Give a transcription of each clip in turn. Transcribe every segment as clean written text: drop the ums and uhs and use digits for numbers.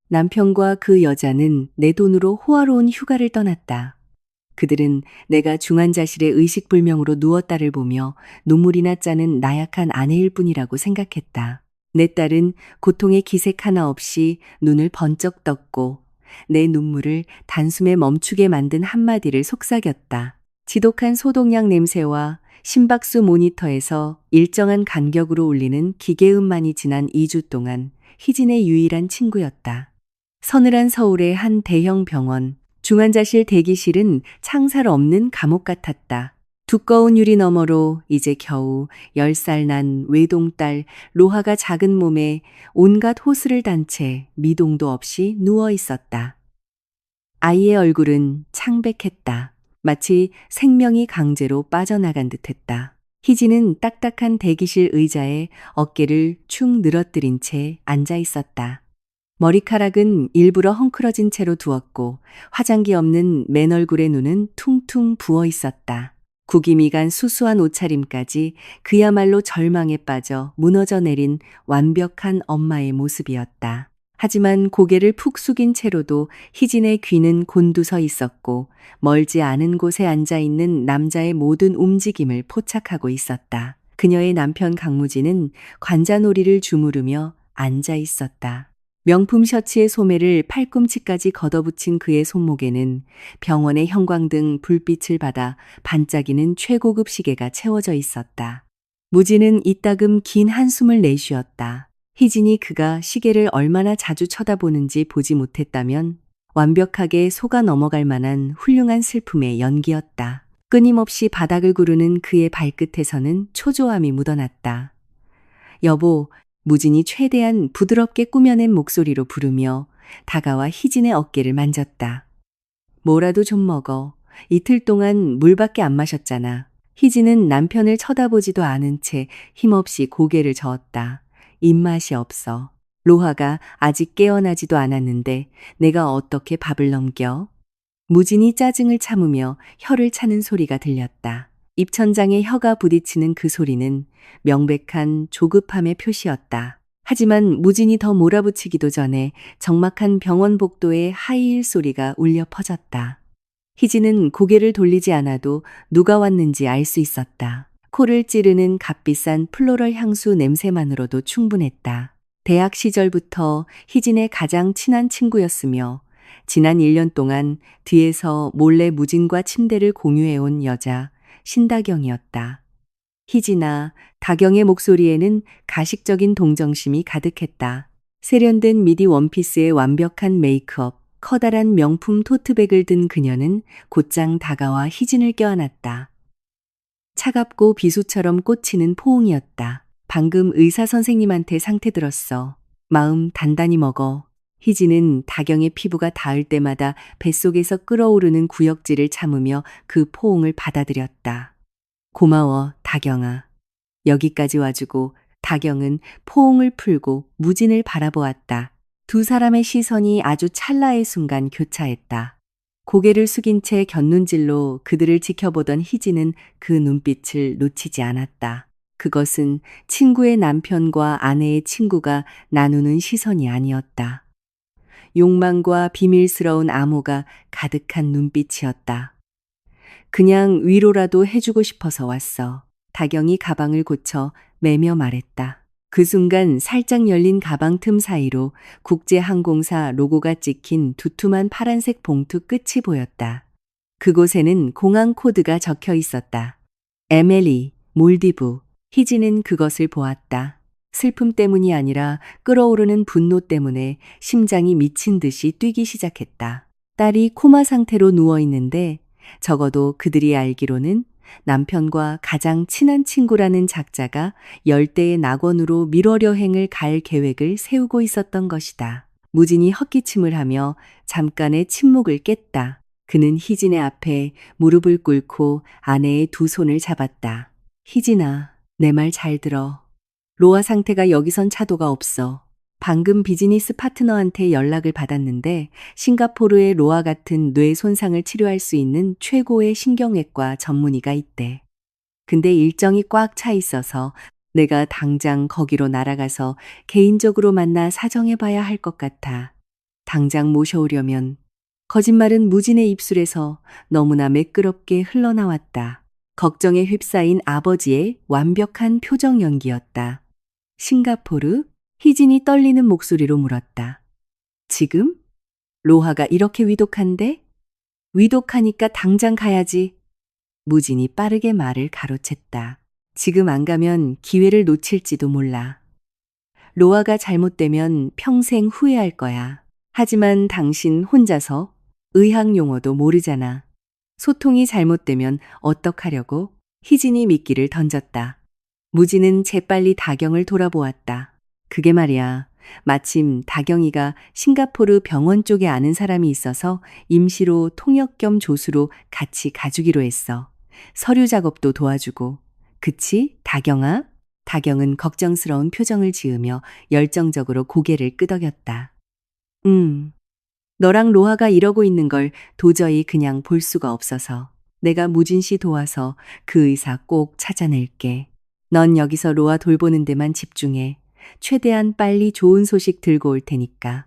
남편과 그 여자는 내 돈으로 호화로운 휴가를 떠났다. 그들은 내가 중환자실에 의식불명으로 누웠다를 보며 눈물이나 짜는 나약한 아내일 뿐이라고 생각했다. 내 딸은 고통의 기색 하나 없이 눈을 번쩍 떴고 내 눈물을 단숨에 멈추게 만든 한마디를 속삭였다. 지독한 소독약 냄새와 심박수 모니터에서 일정한 간격으로 울리는 기계음만이 지난 2주 동안 희진의 유일한 친구였다. 서늘한 서울의 한 대형 병원, 중환자실 대기실은 창살 없는 감옥 같았다. 두꺼운 유리 너머로 이제 겨우 10살 난 외동딸 로하가 작은 몸에 온갖 호스를 단 채 미동도 없이 누워 있었다. 아이의 얼굴은 창백했다. 마치 생명이 강제로 빠져나간 듯했다. 희진은 딱딱한 대기실 의자에 어깨를 축 늘어뜨린 채 앉아 있었다. 머리카락은 일부러 헝클어진 채로 두었고 화장기 없는 맨 얼굴의 눈은 퉁퉁 부어 있었다. 구김이 간 수수한 옷차림까지 그야말로 절망에 빠져 무너져 내린 완벽한 엄마의 모습이었다. 하지만 고개를 푹 숙인 채로도 희진의 귀는 곤두서 있었고 멀지 않은 곳에 앉아 있는 남자의 모든 움직임을 포착하고 있었다. 그녀의 남편 강무진은 관자놀이를 주무르며 앉아 있었다. 명품 셔츠의 소매를 팔꿈치까지 걷어붙인 그의 손목에는 병원의 형광등 불빛을 받아 반짝이는 최고급 시계가 채워져 있었다. 무진은 이따금 긴 한숨을 내쉬었다. 희진이 그가 시계를 얼마나 자주 쳐다보는지 보지 못했다면 완벽하게 속아 넘어갈 만한 훌륭한 슬픔의 연기였다. 끊임없이 바닥을 구르는 그의 발끝에서는 초조함이 묻어났다. 여보, 무진이 최대한 부드럽게 꾸며낸 목소리로 부르며 다가와 희진의 어깨를 만졌다. 뭐라도 좀 먹어. 이틀 동안 물밖에 안 마셨잖아. 희진은 남편을 쳐다보지도 않은 채 힘없이 고개를 저었다. 입맛이 없어. 로하가 아직 깨어나지도 않았는데 내가 어떻게 밥을 넘겨? 무진이 짜증을 참으며 혀를 차는 소리가 들렸다. 입천장에 혀가 부딪히는 그 소리는 명백한 조급함의 표시였다. 하지만 무진이 더 몰아붙이기도 전에 적막한 병원 복도의 하이힐 소리가 울려 퍼졌다. 희진은 고개를 돌리지 않아도 누가 왔는지 알 수 있었다. 코를 찌르는 값비싼 플로럴 향수 냄새만으로도 충분했다. 대학 시절부터 희진의 가장 친한 친구였으며 지난 1년 동안 뒤에서 몰래 무진과 침대를 공유해온 여자 신다경이었다. 희진아, 다경의 목소리에는 가식적인 동정심이 가득했다. 세련된 미디 원피스의 완벽한 메이크업, 커다란 명품 토트백을 든 그녀는 곧장 다가와 희진을 껴안았다. 차갑고 비수처럼 꽂히는 포옹이었다. 방금 의사 선생님한테 상태 들었어. 마음 단단히 먹어. 희진은 다경의 피부가 닿을 때마다 뱃속에서 끓어오르는 구역질을 참으며 그 포옹을 받아들였다. 고마워, 다경아. 여기까지 와주고 다경은 포옹을 풀고 무진을 바라보았다. 두 사람의 시선이 아주 찰나의 순간 교차했다. 고개를 숙인 채 곁눈질로 그들을 지켜보던 희진은 그 눈빛을 놓치지 않았다. 그것은 친구의 남편과 아내의 친구가 나누는 시선이 아니었다. 욕망과 비밀스러운 암호가 가득한 눈빛이었다. 그냥 위로라도 해주고 싶어서 왔어. 다경이 가방을 고쳐 매며 말했다. 그 순간 살짝 열린 가방 틈 사이로 국제항공사 로고가 찍힌 두툼한 파란색 봉투 끝이 보였다. 그곳에는 공항 코드가 적혀 있었다. 에멜리, 몰디브. 희진은 그것을 보았다. 슬픔 때문이 아니라 끓어오르는 분노 때문에 심장이 미친 듯이 뛰기 시작했다. 딸이 코마 상태로 누워 있는데 적어도 그들이 알기로는 남편과 가장 친한 친구라는 작자가 열대의 낙원으로 밀월여행을 갈 계획을 세우고 있었던 것이다. 무진이 헛기침을 하며 잠깐의 침묵을 깼다. 그는 희진의 앞에 무릎을 꿇고 아내의 두 손을 잡았다. 희진아, 내 말 잘 들어. 로아 상태가 여기선 차도가 없어. 방금 비즈니스 파트너한테 연락을 받았는데 싱가포르에 로아 같은 뇌 손상을 치료할 수 있는 최고의 신경외과 전문의가 있대. 근데 일정이 꽉 차 있어서 내가 당장 거기로 날아가서 개인적으로 만나 사정해봐야 할 것 같아. 당장 모셔오려면 거짓말은 무진의 입술에서 너무나 매끄럽게 흘러나왔다. 걱정에 휩싸인 아버지의 완벽한 표정 연기였다. 싱가포르? 희진이 떨리는 목소리로 물었다. 지금? 로하가 이렇게 위독한데? 위독하니까 당장 가야지. 무진이 빠르게 말을 가로챘다. 지금 안 가면 기회를 놓칠지도 몰라. 로아가 잘못되면 평생 후회할 거야. 하지만 당신 혼자서 의학 용어도 모르잖아. 소통이 잘못되면 어떡하려고? 희진이 미끼를 던졌다. 무진은 재빨리 다경을 돌아보았다. 그게 말이야. 마침 다경이가 싱가포르 병원 쪽에 아는 사람이 있어서 임시로 통역 겸 조수로 같이 가주기로 했어. 서류 작업도 도와주고. 그치, 다경아? 다경은 걱정스러운 표정을 지으며 열정적으로 고개를 끄덕였다. 너랑 로하가 이러고 있는 걸 도저히 그냥 볼 수가 없어서 내가 무진 씨 도와서 그 의사 꼭 찾아낼게. 넌 여기서 로아 돌보는 데만 집중해. 최대한 빨리 좋은 소식 들고 올 테니까.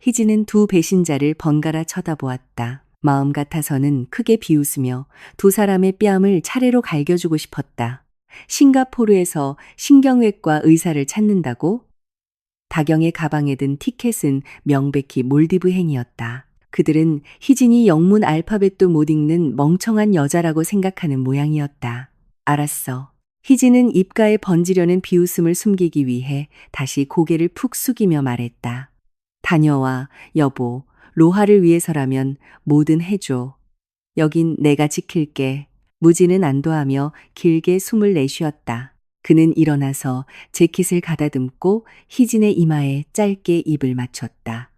희진은 두 배신자를 번갈아 쳐다보았다. 마음 같아서는 크게 비웃으며 두 사람의 뺨을 차례로 갈겨주고 싶었다. 싱가포르에서 신경외과 의사를 찾는다고? 다경의 가방에 든 티켓은 명백히 몰디브행이었다. 그들은 희진이 영문 알파벳도 못 읽는 멍청한 여자라고 생각하는 모양이었다. 알았어. 희진은 입가에 번지려는 비웃음을 숨기기 위해 다시 고개를 푹 숙이며 말했다. 다녀와, 여보. 로하를 위해서라면 뭐든 해줘. 여긴 내가 지킬게. 무진은 안도하며 길게 숨을 내쉬었다. 그는 일어나서 재킷을 가다듬고 희진의 이마에 짧게 입을 맞췄다.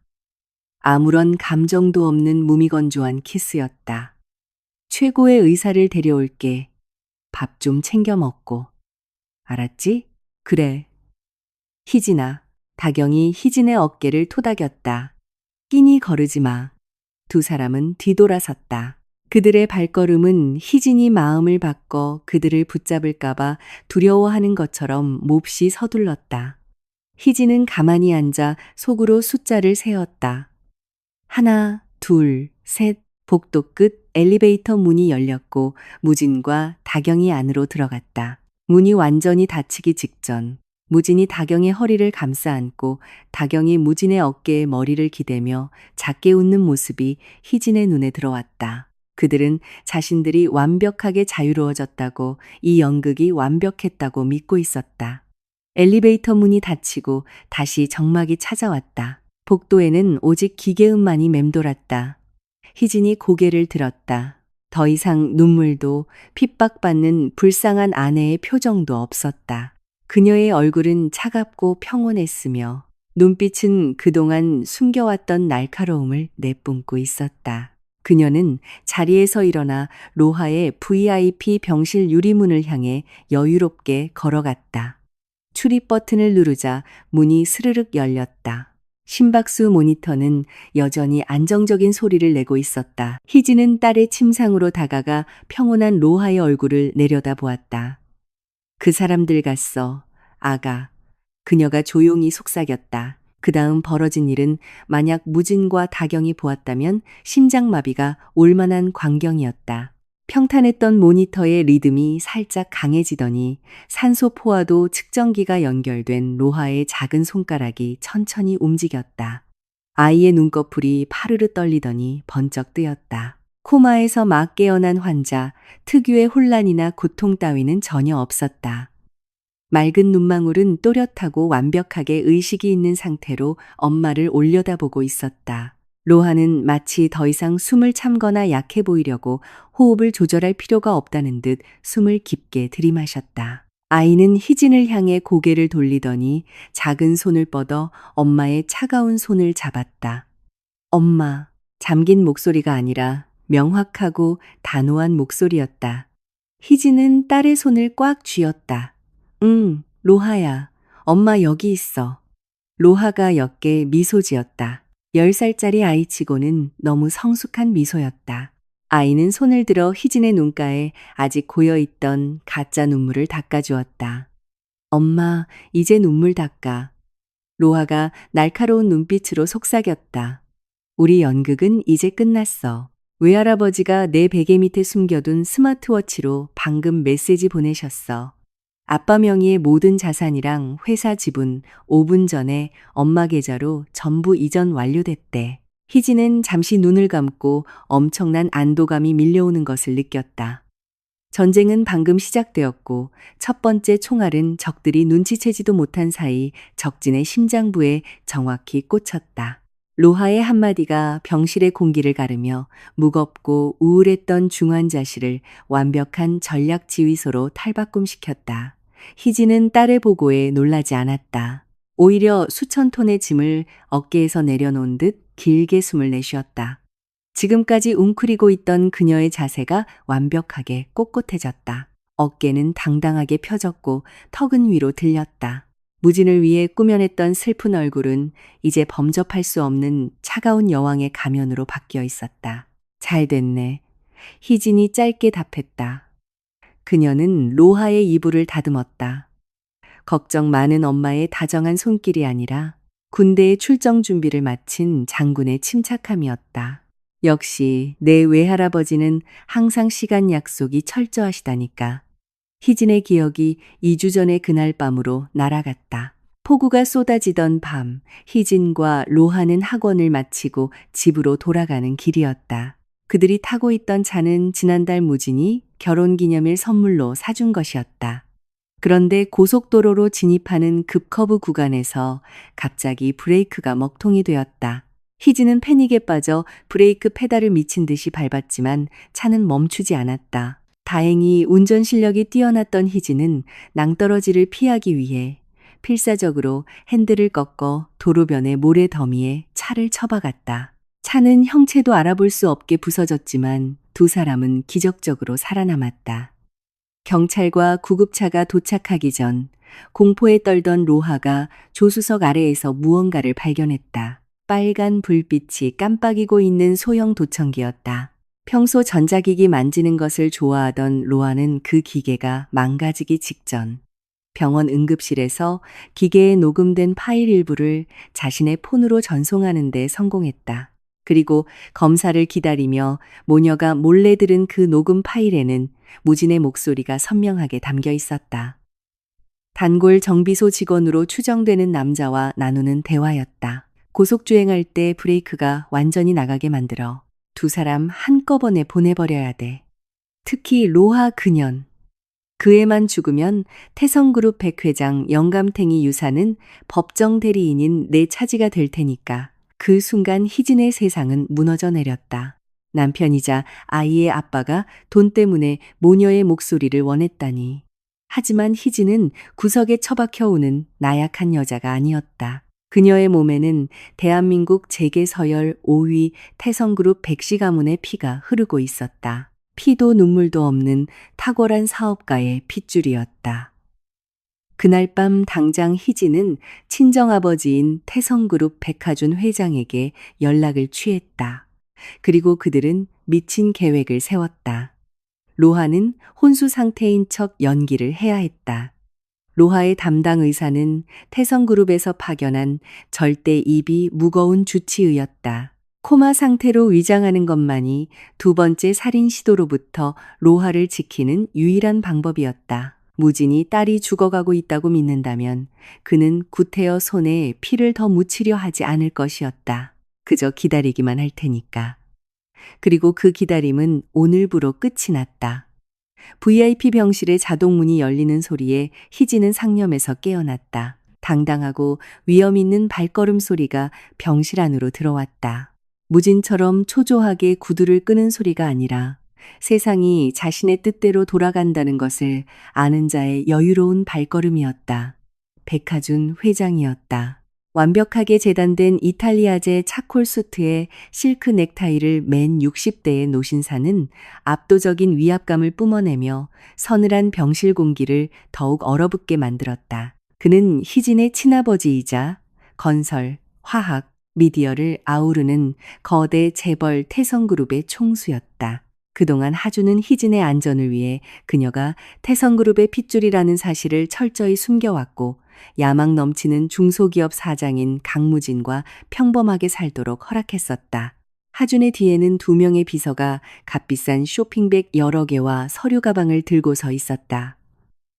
아무런 감정도 없는 무미건조한 키스였다. 최고의 의사를 데려올게. 밥 좀 챙겨 먹고. 알았지? 그래. 희진아. 다경이 희진의 어깨를 토닥였다. 끼니 거르지 마. 두 사람은 뒤돌아섰다. 그들의 발걸음은 희진이 마음을 바꿔 그들을 붙잡을까봐 두려워하는 것처럼 몹시 서둘렀다. 희진은 가만히 앉아 속으로 숫자를 세었다. 하나, 둘, 셋. 복도 끝 엘리베이터 문이 열렸고 무진과 다경이 안으로 들어갔다. 문이 완전히 닫히기 직전 무진이 다경의 허리를 감싸 안고 다경이 무진의 어깨에 머리를 기대며 작게 웃는 모습이 희진의 눈에 들어왔다. 그들은 자신들이 완벽하게 자유로워졌다고 이 연극이 완벽했다고 믿고 있었다. 엘리베이터 문이 닫히고 다시 정막이 찾아왔다. 복도에는 오직 기계음만이 맴돌았다. 희진이 고개를 들었다. 더 이상 눈물도 핍박받는 불쌍한 아내의 표정도 없었다. 그녀의 얼굴은 차갑고 평온했으며 눈빛은 그동안 숨겨왔던 날카로움을 내뿜고 있었다. 그녀는 자리에서 일어나 로하의 VIP 병실 유리문을 향해 여유롭게 걸어갔다. 출입 버튼을 누르자 문이 스르륵 열렸다. 심박수 모니터는 여전히 안정적인 소리를 내고 있었다. 희진은 딸의 침상으로 다가가 평온한 로하의 얼굴을 내려다보았다. 그 사람들 갔어. 아가. 그녀가 조용히 속삭였다. 그 다음 벌어진 일은 만약 무진과 다경이 보았다면 심장마비가 올 만한 광경이었다. 평탄했던 모니터의 리듬이 살짝 강해지더니 산소 포화도 측정기가 연결된 로하의 작은 손가락이 천천히 움직였다. 아이의 눈꺼풀이 파르르 떨리더니 번쩍 뜨였다. 코마에서 막 깨어난 환자, 특유의 혼란이나 고통 따위는 전혀 없었다. 맑은 눈망울은 또렷하고 완벽하게 의식이 있는 상태로 엄마를 올려다보고 있었다. 로하는 마치 더 이상 숨을 참거나 약해 보이려고 호흡을 조절할 필요가 없다는 듯 숨을 깊게 들이마셨다. 아이는 희진을 향해 고개를 돌리더니 작은 손을 뻗어 엄마의 차가운 손을 잡았다. 엄마, 잠긴 목소리가 아니라 명확하고 단호한 목소리였다. 희진은 딸의 손을 꽉 쥐었다. 응, 로하야. 엄마 여기 있어. 로하가 옅게 미소 지었다. 10살짜리 아이치고는 너무 성숙한 미소였다. 아이는 손을 들어 희진의 눈가에 아직 고여있던 가짜 눈물을 닦아주었다. 엄마, 이제 눈물 닦아. 로하가 날카로운 눈빛으로 속삭였다. 우리 연극은 이제 끝났어. 외할아버지가 내 베개 밑에 숨겨둔 스마트워치로 방금 메시지 보내셨어. 아빠 명의의 모든 자산이랑 회사 지분 5분 전에 엄마 계좌로 전부 이전 완료됐대. 희진은 잠시 눈을 감고 엄청난 안도감이 밀려오는 것을 느꼈다. 전쟁은 방금 시작되었고 첫 번째 총알은 적들이 눈치채지도 못한 사이 적진의 심장부에 정확히 꽂혔다. 로하의 한마디가 병실의 공기를 가르며 무겁고 우울했던 중환자실을 완벽한 전략 지휘소로 탈바꿈시켰다. 희진은 딸의 보고에 놀라지 않았다. 오히려 수천 톤의 짐을 어깨에서 내려놓은 듯 길게 숨을 내쉬었다. 지금까지 웅크리고 있던 그녀의 자세가 완벽하게 꼿꼿해졌다. 어깨는 당당하게 펴졌고 턱은 위로 들렸다. 무진을 위해 꾸며냈던 슬픈 얼굴은 이제 범접할 수 없는 차가운 여왕의 가면으로 바뀌어 있었다. 잘 됐네. 희진이 짧게 답했다. 그녀는 로하의 이불을 다듬었다. 걱정 많은 엄마의 다정한 손길이 아니라 군대의 출정 준비를 마친 장군의 침착함이었다. 역시 내 외할아버지는 항상 시간 약속이 철저하시다니까. 희진의 기억이 2주 전의 그날 밤으로 날아갔다. 폭우가 쏟아지던 밤, 희진과 로하는 학원을 마치고 집으로 돌아가는 길이었다. 그들이 타고 있던 차는 지난달 무진이 결혼기념일 선물로 사준 것이었다. 그런데 고속도로로 진입하는 급커브 구간에서 갑자기 브레이크가 먹통이 되었다. 희진은 패닉에 빠져 브레이크 페달을 미친 듯이 밟았지만 차는 멈추지 않았다. 다행히 운전 실력이 뛰어났던 희진은 낭떠러지를 피하기 위해 필사적으로 핸들을 꺾어 도로변의 모래 더미에 차를 쳐박았다. 차는 형체도 알아볼 수 없게 부서졌지만 두 사람은 기적적으로 살아남았다. 경찰과 구급차가 도착하기 전 공포에 떨던 로하가 조수석 아래에서 무언가를 발견했다. 빨간 불빛이 깜빡이고 있는 소형 도청기였다. 평소 전자기기 만지는 것을 좋아하던 로아는 그 기계가 망가지기 직전 병원 응급실에서 기계에 녹음된 파일 일부를 자신의 폰으로 전송하는 데 성공했다. 그리고 검사를 기다리며 모녀가 몰래 들은 그 녹음 파일에는 무진의 목소리가 선명하게 담겨 있었다. 단골 정비소 직원으로 추정되는 남자와 나누는 대화였다. 고속주행할 때 브레이크가 완전히 나가게 만들어 두 사람 한꺼번에 보내버려야 돼. 특히 로하 그년. 그 애만 죽으면 태성그룹 백 회장 영감탱이 유사는 법정 대리인인 내 차지가 될 테니까. 그 순간 희진의 세상은 무너져 내렸다. 남편이자 아이의 아빠가 돈 때문에 모녀의 목소리를 원했다니. 하지만 희진은 구석에 처박혀 오는 나약한 여자가 아니었다. 그녀의 몸에는 대한민국 재계서열 5위 태성그룹 백씨 가문의 피가 흐르고 있었다. 피도 눈물도 없는 탁월한 사업가의 핏줄이었다. 그날 밤 당장 희진은 친정아버지인 태성그룹 백하준 회장에게 연락을 취했다. 그리고 그들은 미친 계획을 세웠다. 로하는 혼수 상태인 척 연기를 해야 했다. 로하의 담당 의사는 태성그룹에서 파견한 절대 입이 무거운 주치의였다. 코마 상태로 위장하는 것만이 두 번째 살인 시도로부터 로하를 지키는 유일한 방법이었다. 무진이 딸이 죽어가고 있다고 믿는다면 그는 구태여 손에 피를 더 묻히려 하지 않을 것이었다. 그저 기다리기만 할 테니까. 그리고 그 기다림은 오늘부로 끝이 났다. VIP 병실의 자동문이 열리는 소리에 희진은 상념에서 깨어났다. 당당하고 위험 있는 발걸음 소리가 병실 안으로 들어왔다. 무진처럼 초조하게 구두를 끄는 소리가 아니라 세상이 자신의 뜻대로 돌아간다는 것을 아는 자의 여유로운 발걸음이었다. 백하준 회장이었다. 완벽하게 재단된 이탈리아제 차콜 수트에 실크 넥타이를 맨 60대의 노신사는 압도적인 위압감을 뿜어내며 서늘한 병실 공기를 더욱 얼어붙게 만들었다. 그는 희진의 친아버지이자 건설, 화학, 미디어를 아우르는 거대 재벌 태성그룹의 총수였다. 그동안 하주는 희진의 안전을 위해 그녀가 태성그룹의 핏줄이라는 사실을 철저히 숨겨왔고 야망 넘치는 중소기업 사장인 강무진과 평범하게 살도록 허락했었다. 하준의 뒤에는 2명의 비서가 값비싼 쇼핑백 여러 개와 서류 가방을 들고 서 있었다.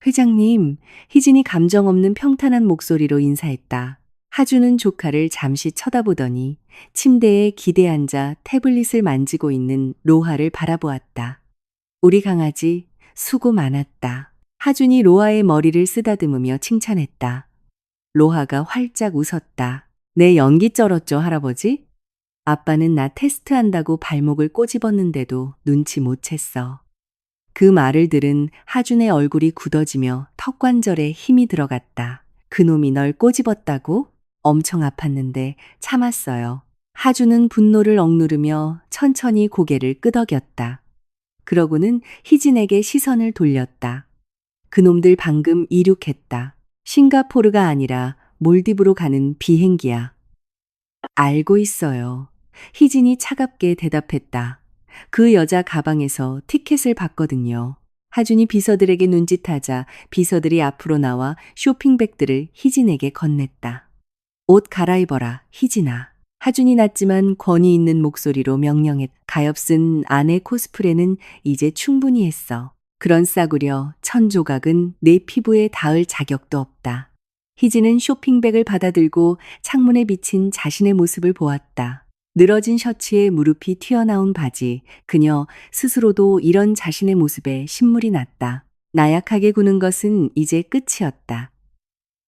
회장님, 희진이 감정 없는 평탄한 목소리로 인사했다. 하준은 조카를 잠시 쳐다보더니 침대에 기대 앉아 태블릿을 만지고 있는 로하를 바라보았다. 우리 강아지 수고 많았다. 하준이 로하의 머리를 쓰다듬으며 칭찬했다. 로하가 활짝 웃었다. 내 연기 쩔었죠, 할아버지? 아빠는 나 테스트한다고 발목을 꼬집었는데도 눈치 못 챘어. 그 말을 들은 하준의 얼굴이 굳어지며 턱관절에 힘이 들어갔다. 그놈이 널 꼬집었다고? 엄청 아팠는데 참았어요. 하준은 분노를 억누르며 천천히 고개를 끄덕였다. 그러고는 희진에게 시선을 돌렸다. 그놈들 방금 이륙했다. 싱가포르가 아니라 몰디브로 가는 비행기야. 알고 있어요. 희진이 차갑게 대답했다. 그 여자 가방에서 티켓을 봤거든요. 하준이 비서들에게 눈짓하자 비서들이 앞으로 나와 쇼핑백들을 희진에게 건넸다. 옷 갈아입어라, 희진아. 하준이 낮지만 권위 있는 목소리로 명령했다. 가엾은 아내 코스프레는 이제 충분히 했어. 그런 싸구려 천조각은 내 피부에 닿을 자격도 없다. 희진은 쇼핑백을 받아들고 창문에 비친 자신의 모습을 보았다. 늘어진 셔츠에 무릎이 튀어나온 바지, 그녀 스스로도 이런 자신의 모습에 신물이 났다. 나약하게 구는 것은 이제 끝이었다.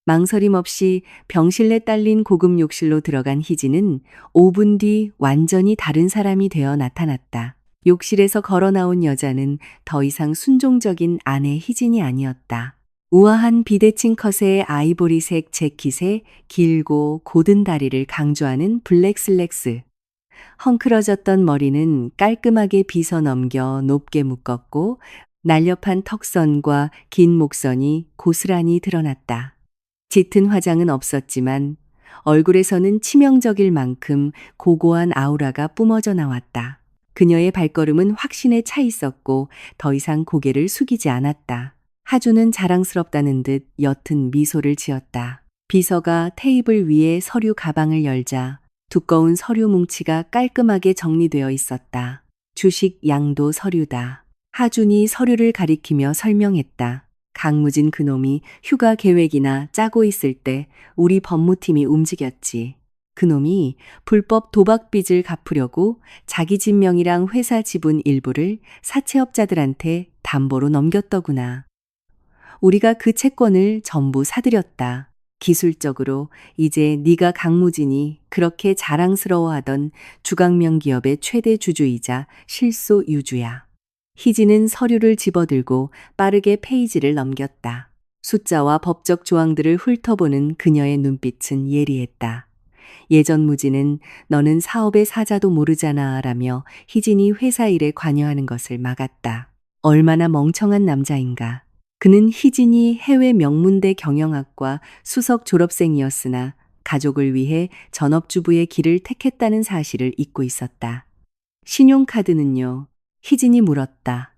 망설임 없이 병실내 딸린 고급 욕실로 들어간 희진은 5분 뒤 완전히 다른 사람이 되어 나타났다. 욕실에서 걸어 나온 여자는 더 이상 순종적인 아내 희진이 아니었다. 우아한 비대칭 컷의 아이보리색 재킷에 길고 곧은 다리를 강조하는 블랙 슬랙스. 헝클어졌던 머리는 깔끔하게 빗어 넘겨 높게 묶었고 날렵한 턱선과 긴 목선이 고스란히 드러났다. 짙은 화장은 없었지만 얼굴에서는 치명적일 만큼 고고한 아우라가 뿜어져 나왔다. 그녀의 발걸음은 확신에 차 있었고 더 이상 고개를 숙이지 않았다. 하준은 자랑스럽다는 듯 옅은 미소를 지었다. 비서가 테이블 위에 서류 가방을 열자 두꺼운 서류 뭉치가 깔끔하게 정리되어 있었다. 주식 양도 서류다. 하준이 서류를 가리키며 설명했다. 강무진 그놈이 휴가 계획이나 짜고 있을 때 우리 법무팀이 움직였지. 그놈이 불법 도박 빚을 갚으려고 자기 집 명의랑 회사 지분 일부를 사채업자들한테 담보로 넘겼더구나. 우리가 그 채권을 전부 사들였다. 기술적으로 이제 네가 강무진이 그렇게 자랑스러워하던 주강명 기업의 최대 주주이자 실소 유주야. 희진은 서류를 집어들고 빠르게 페이지를 넘겼다. 숫자와 법적 조항들을 훑어보는 그녀의 눈빛은 예리했다. 예전 무지는 너는 사업의 사자도 모르잖아 라며 희진이 회사 일에 관여하는 것을 막았다. 얼마나 멍청한 남자인가. 그는 희진이 해외 명문대 경영학과 수석 졸업생이었으나 가족을 위해 전업주부의 길을 택했다는 사실을 잊고 있었다. 신용카드는요? 희진이 물었다.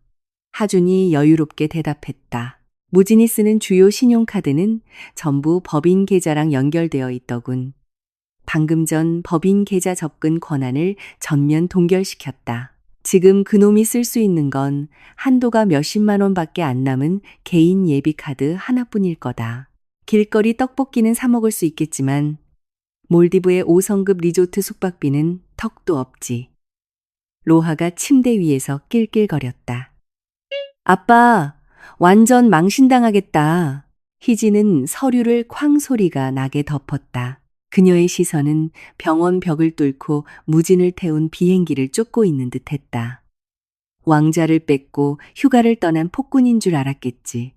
하준이 여유롭게 대답했다. 무진이 쓰는 주요 신용카드는 전부 법인 계좌랑 연결되어 있더군. 방금 전 법인 계좌 접근 권한을 전면 동결시켰다. 지금 그놈이 쓸 수 있는 건 한도가 몇십만 원밖에 안 남은 개인 예비카드 하나뿐일 거다. 길거리 떡볶이는 사 먹을 수 있겠지만 몰디브의 5성급 리조트 숙박비는 턱도 없지. 로하가 침대 위에서 낄낄거렸다. 아빠, 완전 망신당하겠다. 희진은 서류를 쾅 소리가 나게 덮었다. 그녀의 시선은 병원 벽을 뚫고 무진을 태운 비행기를 쫓고 있는 듯했다. 왕자를 뺏고 휴가를 떠난 폭군인 줄 알았겠지.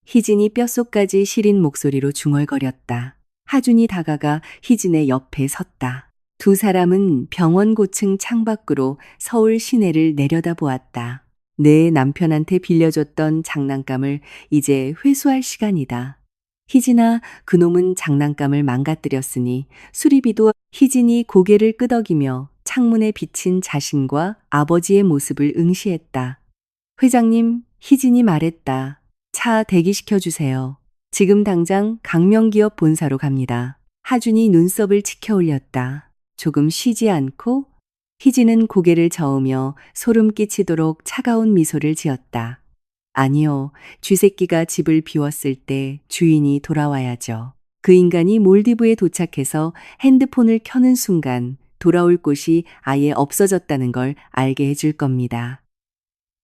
희진이 뼛속까지 시린 목소리로 중얼거렸다. 하준이 다가가 희진의 옆에 섰다. 두 사람은 병원 고층 창밖으로 서울 시내를 내려다보았다. 내 남편한테 빌려줬던 장난감을 이제 회수할 시간이다. 희진아, 그놈은 장난감을 망가뜨렸으니 수리비도. 희진이 고개를 끄덕이며 창문에 비친 자신과 아버지의 모습을 응시했다. 회장님, 희진이 말했다. 차 대기시켜 주세요. 지금 당장 강명기업 본사로 갑니다. 하준이 눈썹을 치켜 올렸다. 조금 쉬지 않고 희진은 고개를 저으며 소름 끼치도록 차가운 미소를 지었다. 아니요, 쥐새끼가 집을 비웠을 때 주인이 돌아와야죠. 그 인간이 몰디브에 도착해서 핸드폰을 켜는 순간 돌아올 곳이 아예 없어졌다는 걸 알게 해줄 겁니다.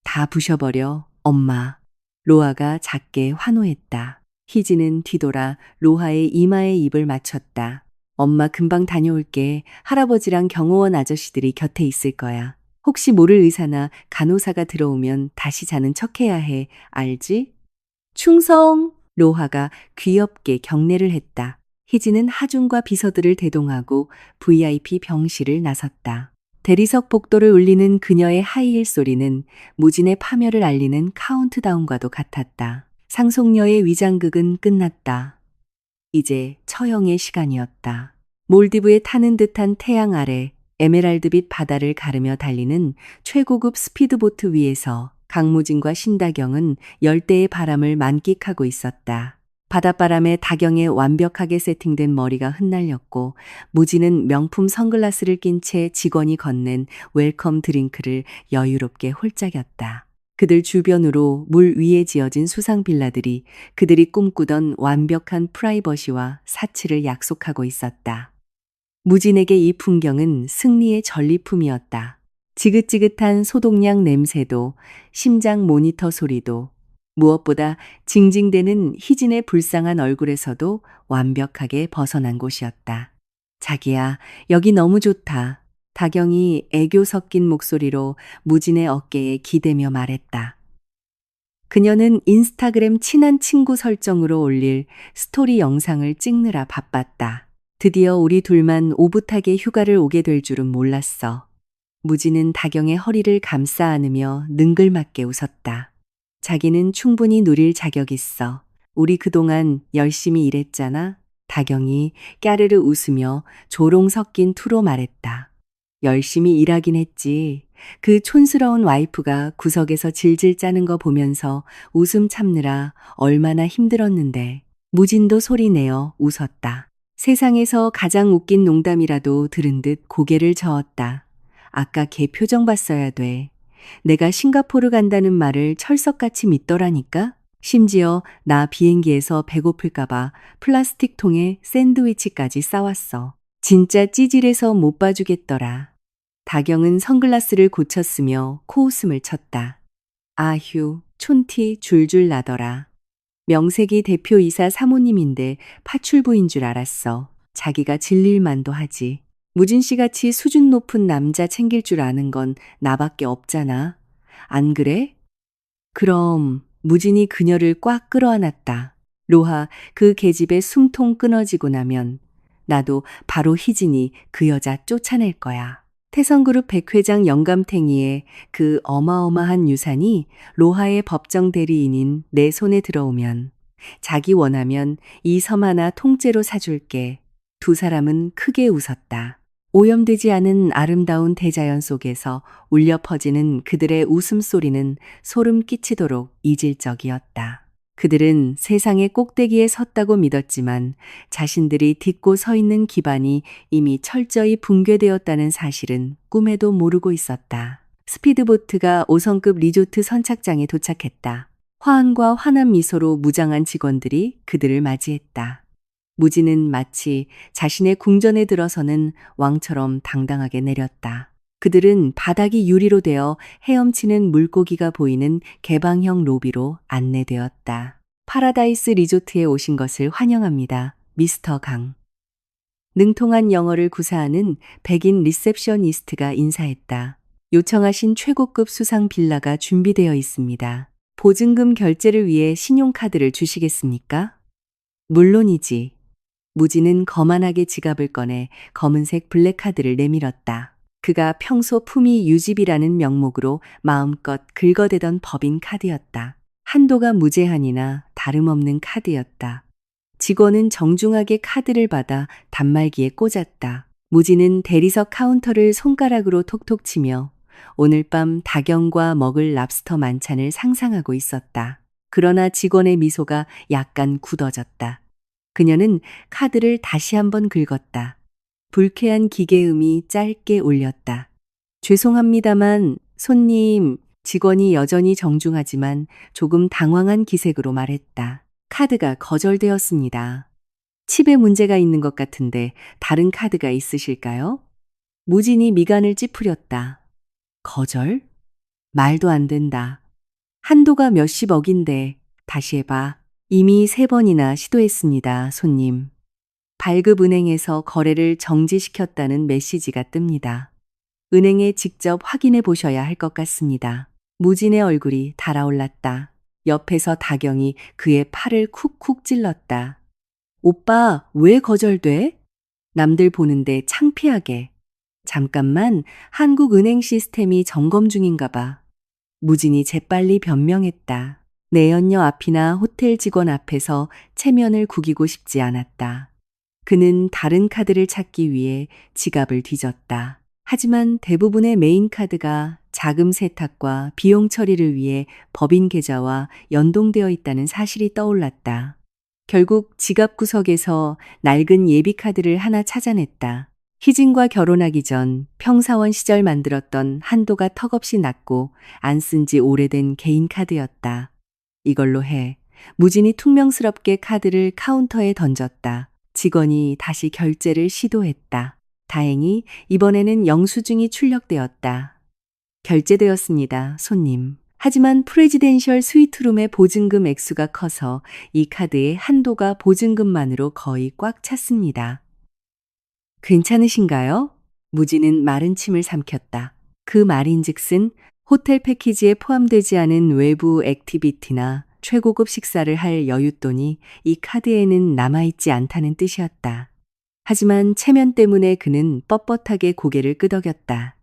다 부셔버려, 엄마. 로아가 작게 환호했다. 희진은 뒤돌아 로하의 이마에 입을 맞췄다. 엄마 금방 다녀올게. 할아버지랑 경호원 아저씨들이 곁에 있을 거야. 혹시 모를 의사나 간호사가 들어오면 다시 자는 척해야 해. 알지? 충성! 로하가 귀엽게 경례를 했다. 희진은 하준과 비서들을 대동하고 VIP 병실을 나섰다. 대리석 복도를 울리는 그녀의 하이힐 소리는 무진의 파멸을 알리는 카운트다운과도 같았다. 상속녀의 위장극은 끝났다. 이제 처형의 시간이었다. 몰디브에 타는 듯한 태양 아래 에메랄드빛 바다를 가르며 달리는 최고급 스피드보트 위에서 강무진과 신다경은 열대의 바람을 만끽하고 있었다. 바닷바람에 다경의 완벽하게 세팅된 머리가 흩날렸고 무진은 명품 선글라스를 낀 채 직원이 건넨 웰컴 드링크를 여유롭게 홀짝였다. 그들 주변으로 물 위에 지어진 수상 빌라들이 그들이 꿈꾸던 완벽한 프라이버시와 사치를 약속하고 있었다. 무진에게 이 풍경은 승리의 전리품이었다. 지긋지긋한 소독약 냄새도 심장 모니터 소리도 무엇보다 징징대는 희진의 불쌍한 얼굴에서도 완벽하게 벗어난 곳이었다. 자기야, 여기 너무 좋다. 다경이 애교 섞인 목소리로 무진의 어깨에 기대며 말했다. 그녀는 인스타그램 친한 친구 설정으로 올릴 스토리 영상을 찍느라 바빴다. 드디어 우리 둘만 오붓하게 휴가를 오게 될 줄은 몰랐어. 무진은 다경의 허리를 감싸 안으며 능글맞게 웃었다. 자기는 충분히 누릴 자격 있어. 우리 그동안 열심히 일했잖아. 다경이 까르르 웃으며 조롱 섞인 투로 말했다. 열심히 일하긴 했지. 그 촌스러운 와이프가 구석에서 질질 짜는 거 보면서 웃음 참느라 얼마나 힘들었는데. 무진도 소리내어 웃었다. 세상에서 가장 웃긴 농담이라도 들은 듯 고개를 저었다. 아까 걔 표정 봤어야 돼. 내가 싱가포르 간다는 말을 철석같이 믿더라니까? 심지어 나 비행기에서 배고플까봐 플라스틱 통에 샌드위치까지 싸왔어. 진짜 찌질해서 못 봐주겠더라. 다경은 선글라스를 고쳤으며 코웃음을 쳤다. 아휴, 촌티 줄줄 나더라. 명색이 대표이사 사모님인데 파출부인 줄 알았어. 자기가 질릴 만도 하지. 무진 씨같이 수준 높은 남자 챙길 줄 아는 건 나밖에 없잖아. 안 그래? 그럼 무진이 그녀를 꽉 끌어안았다. 로하, 그 계집애 숨통 끊어지고 나면 나도 바로 희진이 그 여자 쫓아낼 거야. 태성그룹 백회장 영감탱이의 그 어마어마한 유산이 로하의 법정 대리인인 내 손에 들어오면 자기 원하면 이 섬 하나 통째로 사줄게. 두 사람은 크게 웃었다. 오염되지 않은 아름다운 대자연 속에서 울려 퍼지는 그들의 웃음소리는 소름 끼치도록 이질적이었다. 그들은 세상의 꼭대기에 섰다고 믿었지만 자신들이 딛고 서 있는 기반이 이미 철저히 붕괴되었다는 사실은 꿈에도 모르고 있었다. 스피드보트가 5성급 리조트 선착장에 도착했다. 화한과 환한 미소로 무장한 직원들이 그들을 맞이했다. 무진은 마치 자신의 궁전에 들어서는 왕처럼 당당하게 내렸다. 그들은 바닥이 유리로 되어 헤엄치는 물고기가 보이는 개방형 로비로 안내되었다. 파라다이스 리조트에 오신 것을 환영합니다. 미스터 강. 능통한 영어를 구사하는 백인 리셉셔니스트가 인사했다. 요청하신 최고급 수상 빌라가 준비되어 있습니다. 보증금 결제를 위해 신용카드를 주시겠습니까? 물론이지. 무진은 거만하게 지갑을 꺼내 검은색 블랙카드를 내밀었다. 그가 평소 품위 유지비라는 명목으로 마음껏 긁어대던 법인 카드였다. 한도가 무제한이나 다름없는 카드였다. 직원은 정중하게 카드를 받아 단말기에 꽂았다. 무진은 대리석 카운터를 손가락으로 톡톡 치며 오늘 밤 다경과 먹을 랍스터 만찬을 상상하고 있었다. 그러나 직원의 미소가 약간 굳어졌다. 그녀는 카드를 다시 한번 긁었다. 불쾌한 기계음이 짧게 울렸다. 죄송합니다만 손님, 직원이 여전히 정중하지만 조금 당황한 기색으로 말했다. 카드가 거절되었습니다. 칩에 문제가 있는 것 같은데 다른 카드가 있으실까요? 무진이 미간을 찌푸렸다. 거절? 말도 안 된다. 한도가 몇십억인데 다시 해봐. 이미 3번이나 시도했습니다, 손님. 발급은행에서 거래를 정지시켰다는 메시지가 뜹니다. 은행에 직접 확인해 보셔야 할 것 같습니다. 무진의 얼굴이 달아올랐다. 옆에서 다경이 그의 팔을 쿡쿡 찔렀다. 오빠, 왜 거절돼? 남들 보는데 창피하게. 잠깐만, 한국은행 시스템이 점검 중인가 봐. 무진이 재빨리 변명했다. 내연녀 앞이나 호텔 직원 앞에서 체면을 구기고 싶지 않았다. 그는 다른 카드를 찾기 위해 지갑을 뒤졌다. 하지만 대부분의 메인 카드가 자금 세탁과 비용 처리를 위해 법인 계좌와 연동되어 있다는 사실이 떠올랐다. 결국 지갑 구석에서 낡은 예비 카드를 하나 찾아냈다. 희진과 결혼하기 전 평사원 시절 만들었던 한도가 턱없이 낮고 안 쓴 지 오래된 개인 카드였다. 이걸로 해. 무진이 퉁명스럽게 카드를 카운터에 던졌다. 직원이 다시 결제를 시도했다. 다행히 이번에는 영수증이 출력되었다. 결제되었습니다, 손님. 하지만 프레지덴셜 스위트룸의 보증금 액수가 커서 이 카드의 한도가 보증금만으로 거의 꽉 찼습니다. 괜찮으신가요? 무진은 마른 침을 삼켰다. 그 말인즉슨 호텔 패키지에 포함되지 않은 외부 액티비티나 최고급 식사를 할 여윳돈이 이 카드에는 남아있지 않다는 뜻이었다. 하지만 체면 때문에 그는 뻣뻣하게 고개를 끄덕였다.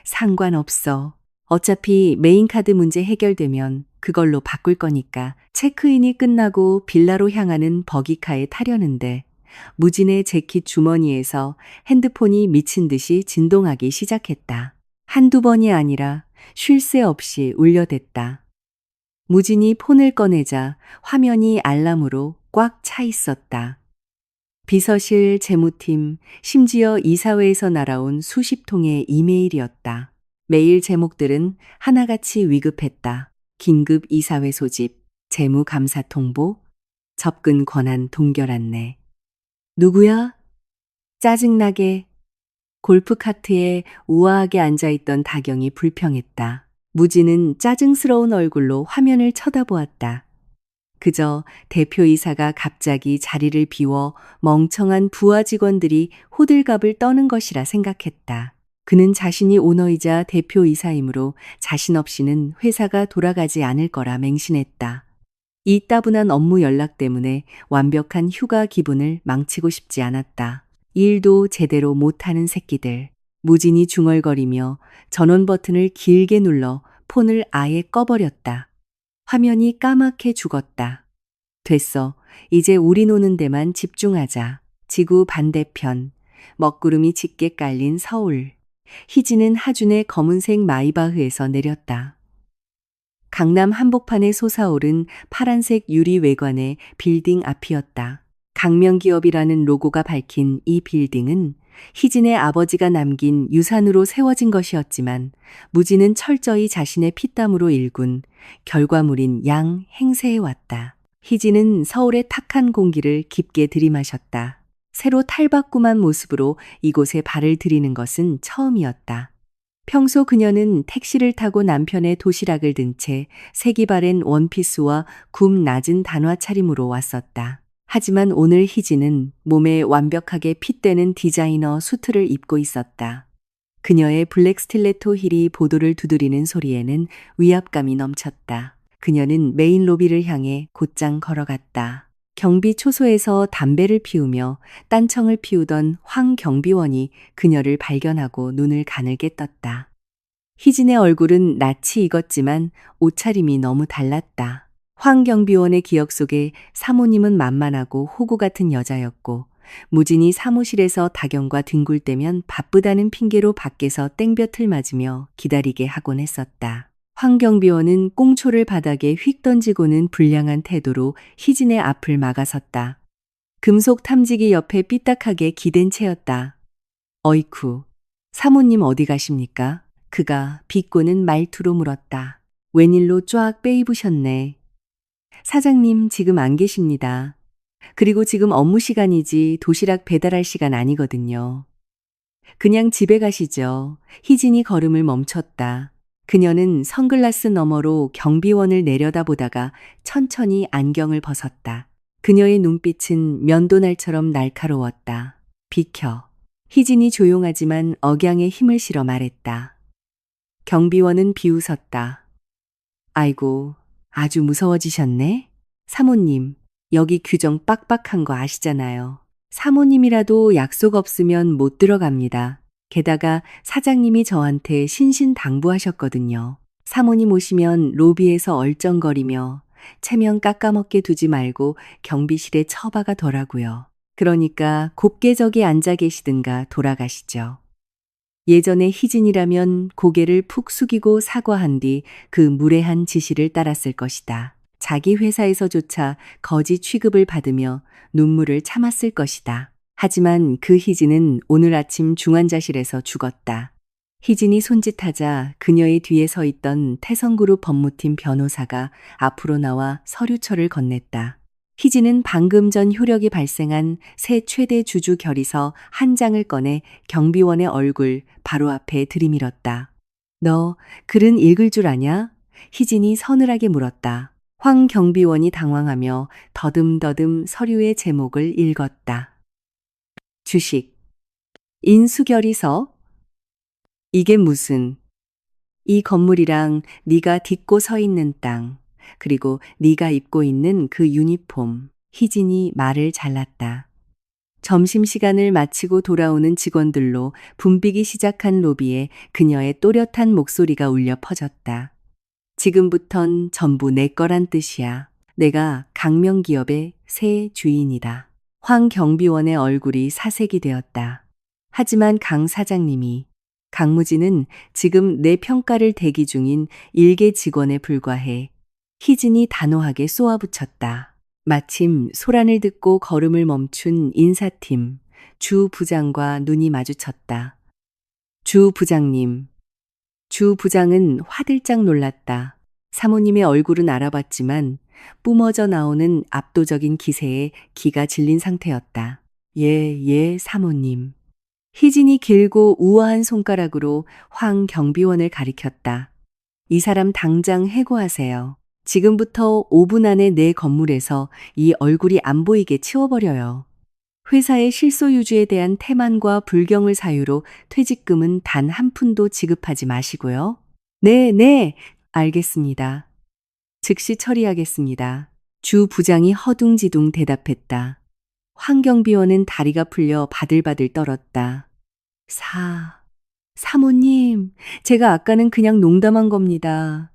상관없어. 어차피 메인 카드 문제 해결되면 그걸로 바꿀 거니까 체크인이 끝나고 빌라로 향하는 버기카에 타려는데 무진의 재킷 주머니에서 핸드폰이 미친 듯이 진동하기 시작했다. 한두 번이 아니라 쉴 새 없이 울려댔다. 무진이 폰을 꺼내자 화면이 알람으로 꽉 차 있었다. 비서실 재무팀, 심지어 이사회에서 날아온 수십 통의 이메일이었다. 메일 제목들은 하나같이 위급했다. 긴급 이사회 소집, 재무감사 통보, 접근 권한 동결 안내. 누구야? 짜증나게. 골프카트에 우아하게 앉아있던 다경이 불평했다. 무진은 짜증스러운 얼굴로 화면을 쳐다보았다. 그저 대표이사가 갑자기 자리를 비워 멍청한 부하 직원들이 호들갑을 떠는 것이라 생각했다. 그는 자신이 오너이자 대표이사이므로 자신 없이는 회사가 돌아가지 않을 거라 맹신했다. 이 따분한 업무 연락 때문에 완벽한 휴가 기분을 망치고 싶지 않았다. 일도 제대로 못하는 새끼들. 무진이 중얼거리며 전원 버튼을 길게 눌러 폰을 아예 꺼버렸다. 화면이 까맣게 죽었다. 됐어. 이제 우리 노는 데만 집중하자. 지구 반대편. 먹구름이 짙게 깔린 서울. 희진은 하준의 검은색 마이바흐에서 내렸다. 강남 한복판에 솟아오른 파란색 유리 외관의 빌딩 앞이었다. 강명기업이라는 로고가 밝힌 이 빌딩은 희진의 아버지가 남긴 유산으로 세워진 것이었지만 무진은 철저히 자신의 피땀으로 일군 결과물인 양 행세해왔다. 희진은 서울의 탁한 공기를 깊게 들이마셨다. 새로 탈바꿈한 모습으로 이곳에 발을 들이는 것은 처음이었다. 평소 그녀는 택시를 타고 남편의 도시락을 든 채 색이 바랜 원피스와 굽 낮은 단화 차림으로 왔었다. 하지만 오늘 희진은 몸에 완벽하게 핏되는 디자이너 수트를 입고 있었다. 그녀의 블랙 스틸레토 힐이 보도를 두드리는 소리에는 위압감이 넘쳤다. 그녀는 메인 로비를 향해 곧장 걸어갔다. 경비 초소에서 담배를 피우며 딴청을 피우던 황 경비원이 그녀를 발견하고 눈을 가늘게 떴다. 희진의 얼굴은 낯이 익었지만 옷차림이 너무 달랐다. 황 경비원의 기억 속에 사모님은 만만하고 호구 같은 여자였고 무진이 사무실에서 다경과 뒹굴대면 바쁘다는 핑계로 밖에서 땡볕을 맞으며 기다리게 하곤 했었다. 황 경비원은 꽁초를 바닥에 휙 던지고는 불량한 태도로 희진의 앞을 막아섰다. 금속 탐지기 옆에 삐딱하게 기댄 채였다. 어이쿠, 사모님 어디 가십니까? 그가 비꼬는 말투로 물었다. 웬일로 쫙 빼입으셨네. 사장님 지금 안 계십니다. 그리고 지금 업무 시간이지 도시락 배달할 시간 아니거든요. 그냥 집에 가시죠. 희진이 걸음을 멈췄다. 그녀는 선글라스 너머로 경비원을 내려다보다가 천천히 안경을 벗었다. 그녀의 눈빛은 면도날처럼 날카로웠다. 비켜. 희진이 조용하지만 억양에 힘을 실어 말했다. 경비원은 비웃었다. 아이고, 아주 무서워지셨네? 사모님, 여기 규정 빡빡한 거 아시잖아요. 사모님이라도 약속 없으면 못 들어갑니다. 게다가 사장님이 저한테 신신당부하셨거든요. 사모님 오시면 로비에서 얼쩡거리며 체면 깎아먹게 두지 말고 경비실에 처박아 둬라고요. 그러니까 곱게 저기 앉아 계시든가 돌아가시죠. 예전에 희진이라면 고개를 푹 숙이고 사과한 뒤 그 무례한 지시를 따랐을 것이다. 자기 회사에서조차 거지 취급을 받으며 눈물을 참았을 것이다. 하지만 그 희진은 오늘 아침 중환자실에서 죽었다. 희진이 손짓하자 그녀의 뒤에 서 있던 태성그룹 법무팀 변호사가 앞으로 나와 서류철을 건넸다. 희진은 방금 전 효력이 발생한 새 최대 주주 결의서 한 장을 꺼내 경비원의 얼굴 바로 앞에 들이밀었다. 너 글은 읽을 줄 아냐? 희진이 서늘하게 물었다. 황 경비원이 당황하며 더듬더듬 서류의 제목을 읽었다. 주식. 인수결의서? 이게 무슨. 이 건물이랑 네가 딛고 서 있는 땅, 그리고 네가 입고 있는 그 유니폼. 희진이 말을 잘랐다. 점심시간을 마치고 돌아오는 직원들로 붐비기 시작한 로비에 그녀의 또렷한 목소리가 울려 퍼졌다. 지금부턴 전부 내 거란 뜻이야. 내가 강명기업의 새 주인이다. 황 경비원의 얼굴이 사색이 되었다. 하지만 강 사장님이, 강무진은 지금 내 평가를 대기 중인 일개 직원에 불과해. 희진이 단호하게 쏘아붙였다. 마침 소란을 듣고 걸음을 멈춘 인사팀 주 부장과 눈이 마주쳤다. 주 부장님. 주 부장은 화들짝 놀랐다. 사모님의 얼굴은 알아봤지만 뿜어져 나오는 압도적인 기세에 기가 질린 상태였다. 예, 사모님. 희진이 길고 우아한 손가락으로 황 경비원을 가리켰다. 이 사람 당장 해고하세요. 지금부터 5분 안에 내 건물에서 이 얼굴이 안 보이게 치워버려요. 회사의 실소 유지에 대한 태만과 불경을 사유로 퇴직금은 단 한 푼도 지급하지 마시고요. 네, 알겠습니다. 즉시 처리하겠습니다. 주 부장이 허둥지둥 대답했다. 황 경비원은 다리가 풀려 바들바들 떨었다. 사모님, 제가 아까는 그냥 농담한 겁니다.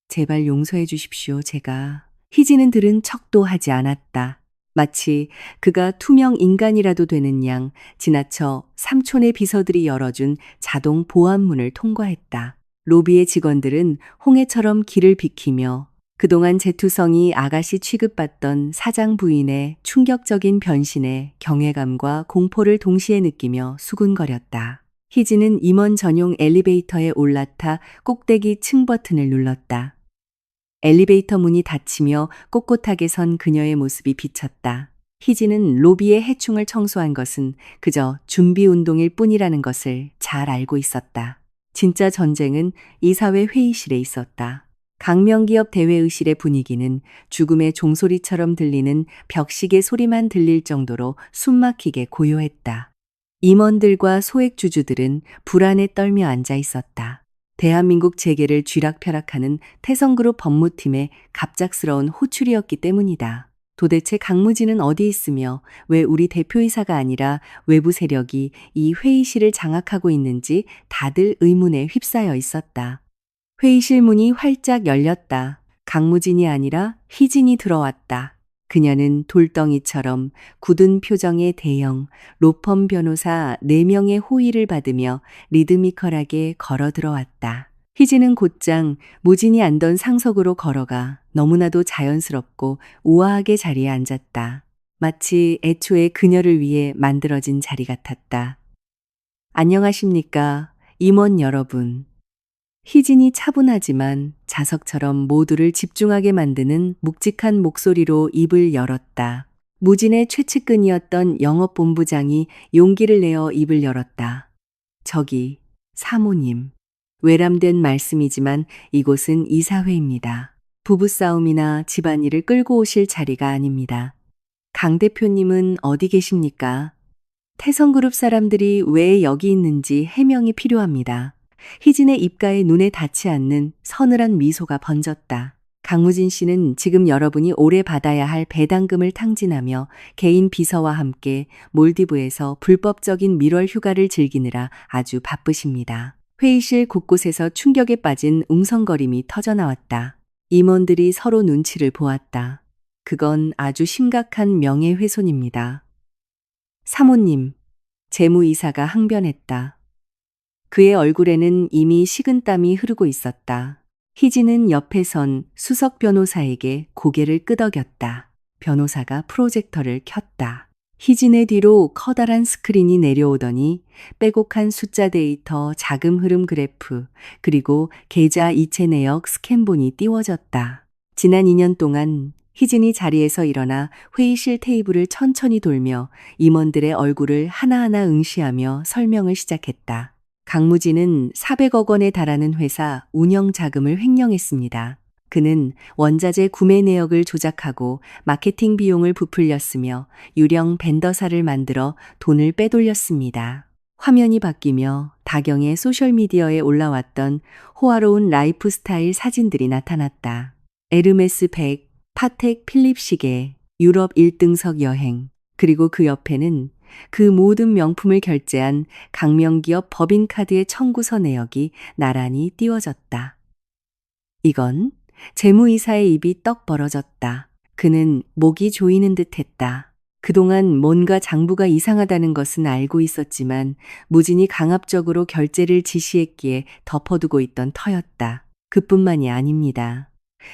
제발 용서해 주십시오, 제가. 희진은 들은 척도 하지 않았다. 마치 그가 투명 인간이라도 되는 양 지나쳐 삼촌의 비서들이 열어준 자동 보안문을 통과했다. 로비의 직원들은 홍해처럼 길을 비키며 그동안 제투성이 아가씨 취급받던 사장 부인의 충격적인 변신에 경외감과 공포를 동시에 느끼며 수군거렸다. 희진은 임원 전용 엘리베이터에 올라타 꼭대기 층 버튼을 눌렀다. 엘리베이터 문이 닫히며 꼿꼿하게 선 그녀의 모습이 비쳤다. 희진은 로비의 해충을 청소한 것은 그저 준비 운동일 뿐이라는 것을 잘 알고 있었다. 진짜 전쟁은 이사회 회의실에 있었다. 강명기업 대회의실의 분위기는 죽음의 종소리처럼 들리는 벽시계 소리만 들릴 정도로 숨막히게 고요했다. 임원들과 소액주주들은 불안에 떨며 앉아 있었다. 대한민국 재계를 쥐락펴락하는 태성그룹 법무팀의 갑작스러운 호출이었기 때문이다. 도대체 강무진은 어디 있으며 왜 우리 대표이사가 아니라 외부 세력이 이 회의실을 장악하고 있는지 다들 의문에 휩싸여 있었다. 회의실 문이 활짝 열렸다. 강무진이 아니라 희진이 들어왔다. 그녀는 돌덩이처럼 굳은 표정의 대형 로펌 변호사 4명의 호의를 받으며 리드미컬하게 걸어 들어왔다. 희진은 곧장 무진이 앉던 상석으로 걸어가 너무나도 자연스럽고 우아하게 자리에 앉았다. 마치 애초에 그녀를 위해 만들어진 자리 같았다. 안녕하십니까, 임원 여러분. 희진이 차분하지만 자석처럼 모두를 집중하게 만드는 묵직한 목소리로 입을 열었다. 무진의 최측근이었던 영업본부장이 용기를 내어 입을 열었다. 저기, 사모님. 외람된 말씀이지만 이곳은 이사회입니다. 부부싸움이나 집안일을 끌고 오실 자리가 아닙니다. 강 대표님은 어디 계십니까? 태성그룹 사람들이 왜 여기 있는지 해명이 필요합니다. 희진의 입가에 눈에 닿지 않는 서늘한 미소가 번졌다. 강무진 씨는 지금 여러분이 올해 받아야 할 배당금을 탕진하며 개인 비서와 함께 몰디브에서 불법적인 밀월 휴가를 즐기느라 아주 바쁘십니다. 회의실 곳곳에서 충격에 빠진 웅성거림이 터져나왔다. 임원들이 서로 눈치를 보았다. 그건 아주 심각한 명예훼손입니다. 사모님, 재무이사가 항변했다. 그의 얼굴에는 이미 식은땀이 흐르고 있었다. 희진은 옆에 선 수석 변호사에게 고개를 끄덕였다. 변호사가 프로젝터를 켰다. 희진의 뒤로 커다란 스크린이 내려오더니 빼곡한 숫자 데이터, 자금 흐름 그래프, 그리고 계좌 이체 내역 스캔본이 띄워졌다. 지난 2년 동안 희진이 자리에서 일어나 회의실 테이블을 천천히 돌며 임원들의 얼굴을 하나하나 응시하며 설명을 시작했다. 강무진은 400억 원에 달하는 회사 운영 자금을 횡령했습니다. 그는 원자재 구매 내역을 조작하고 마케팅 비용을 부풀렸으며 유령 벤더사를 만들어 돈을 빼돌렸습니다. 화면이 바뀌며 다경의 소셜미디어에 올라왔던 호화로운 라이프 스타일 사진들이 나타났다. 에르메스 백, 파텍 필립 시계, 유럽 1등석 여행, 그리고 그 옆에는 그 모든 명품을 결제한 강명기업 법인카드의 청구서 내역이 나란히 띄워졌다. 이건 재무이사의 입이 떡 벌어졌다. 그는 목이 조이는 듯 했다. 그동안 뭔가 장부가 이상하다는 것은 알고 있었지만 무진이 강압적으로 결제를 지시했기에 덮어두고 있던 터였다. 그뿐만이 아닙니다.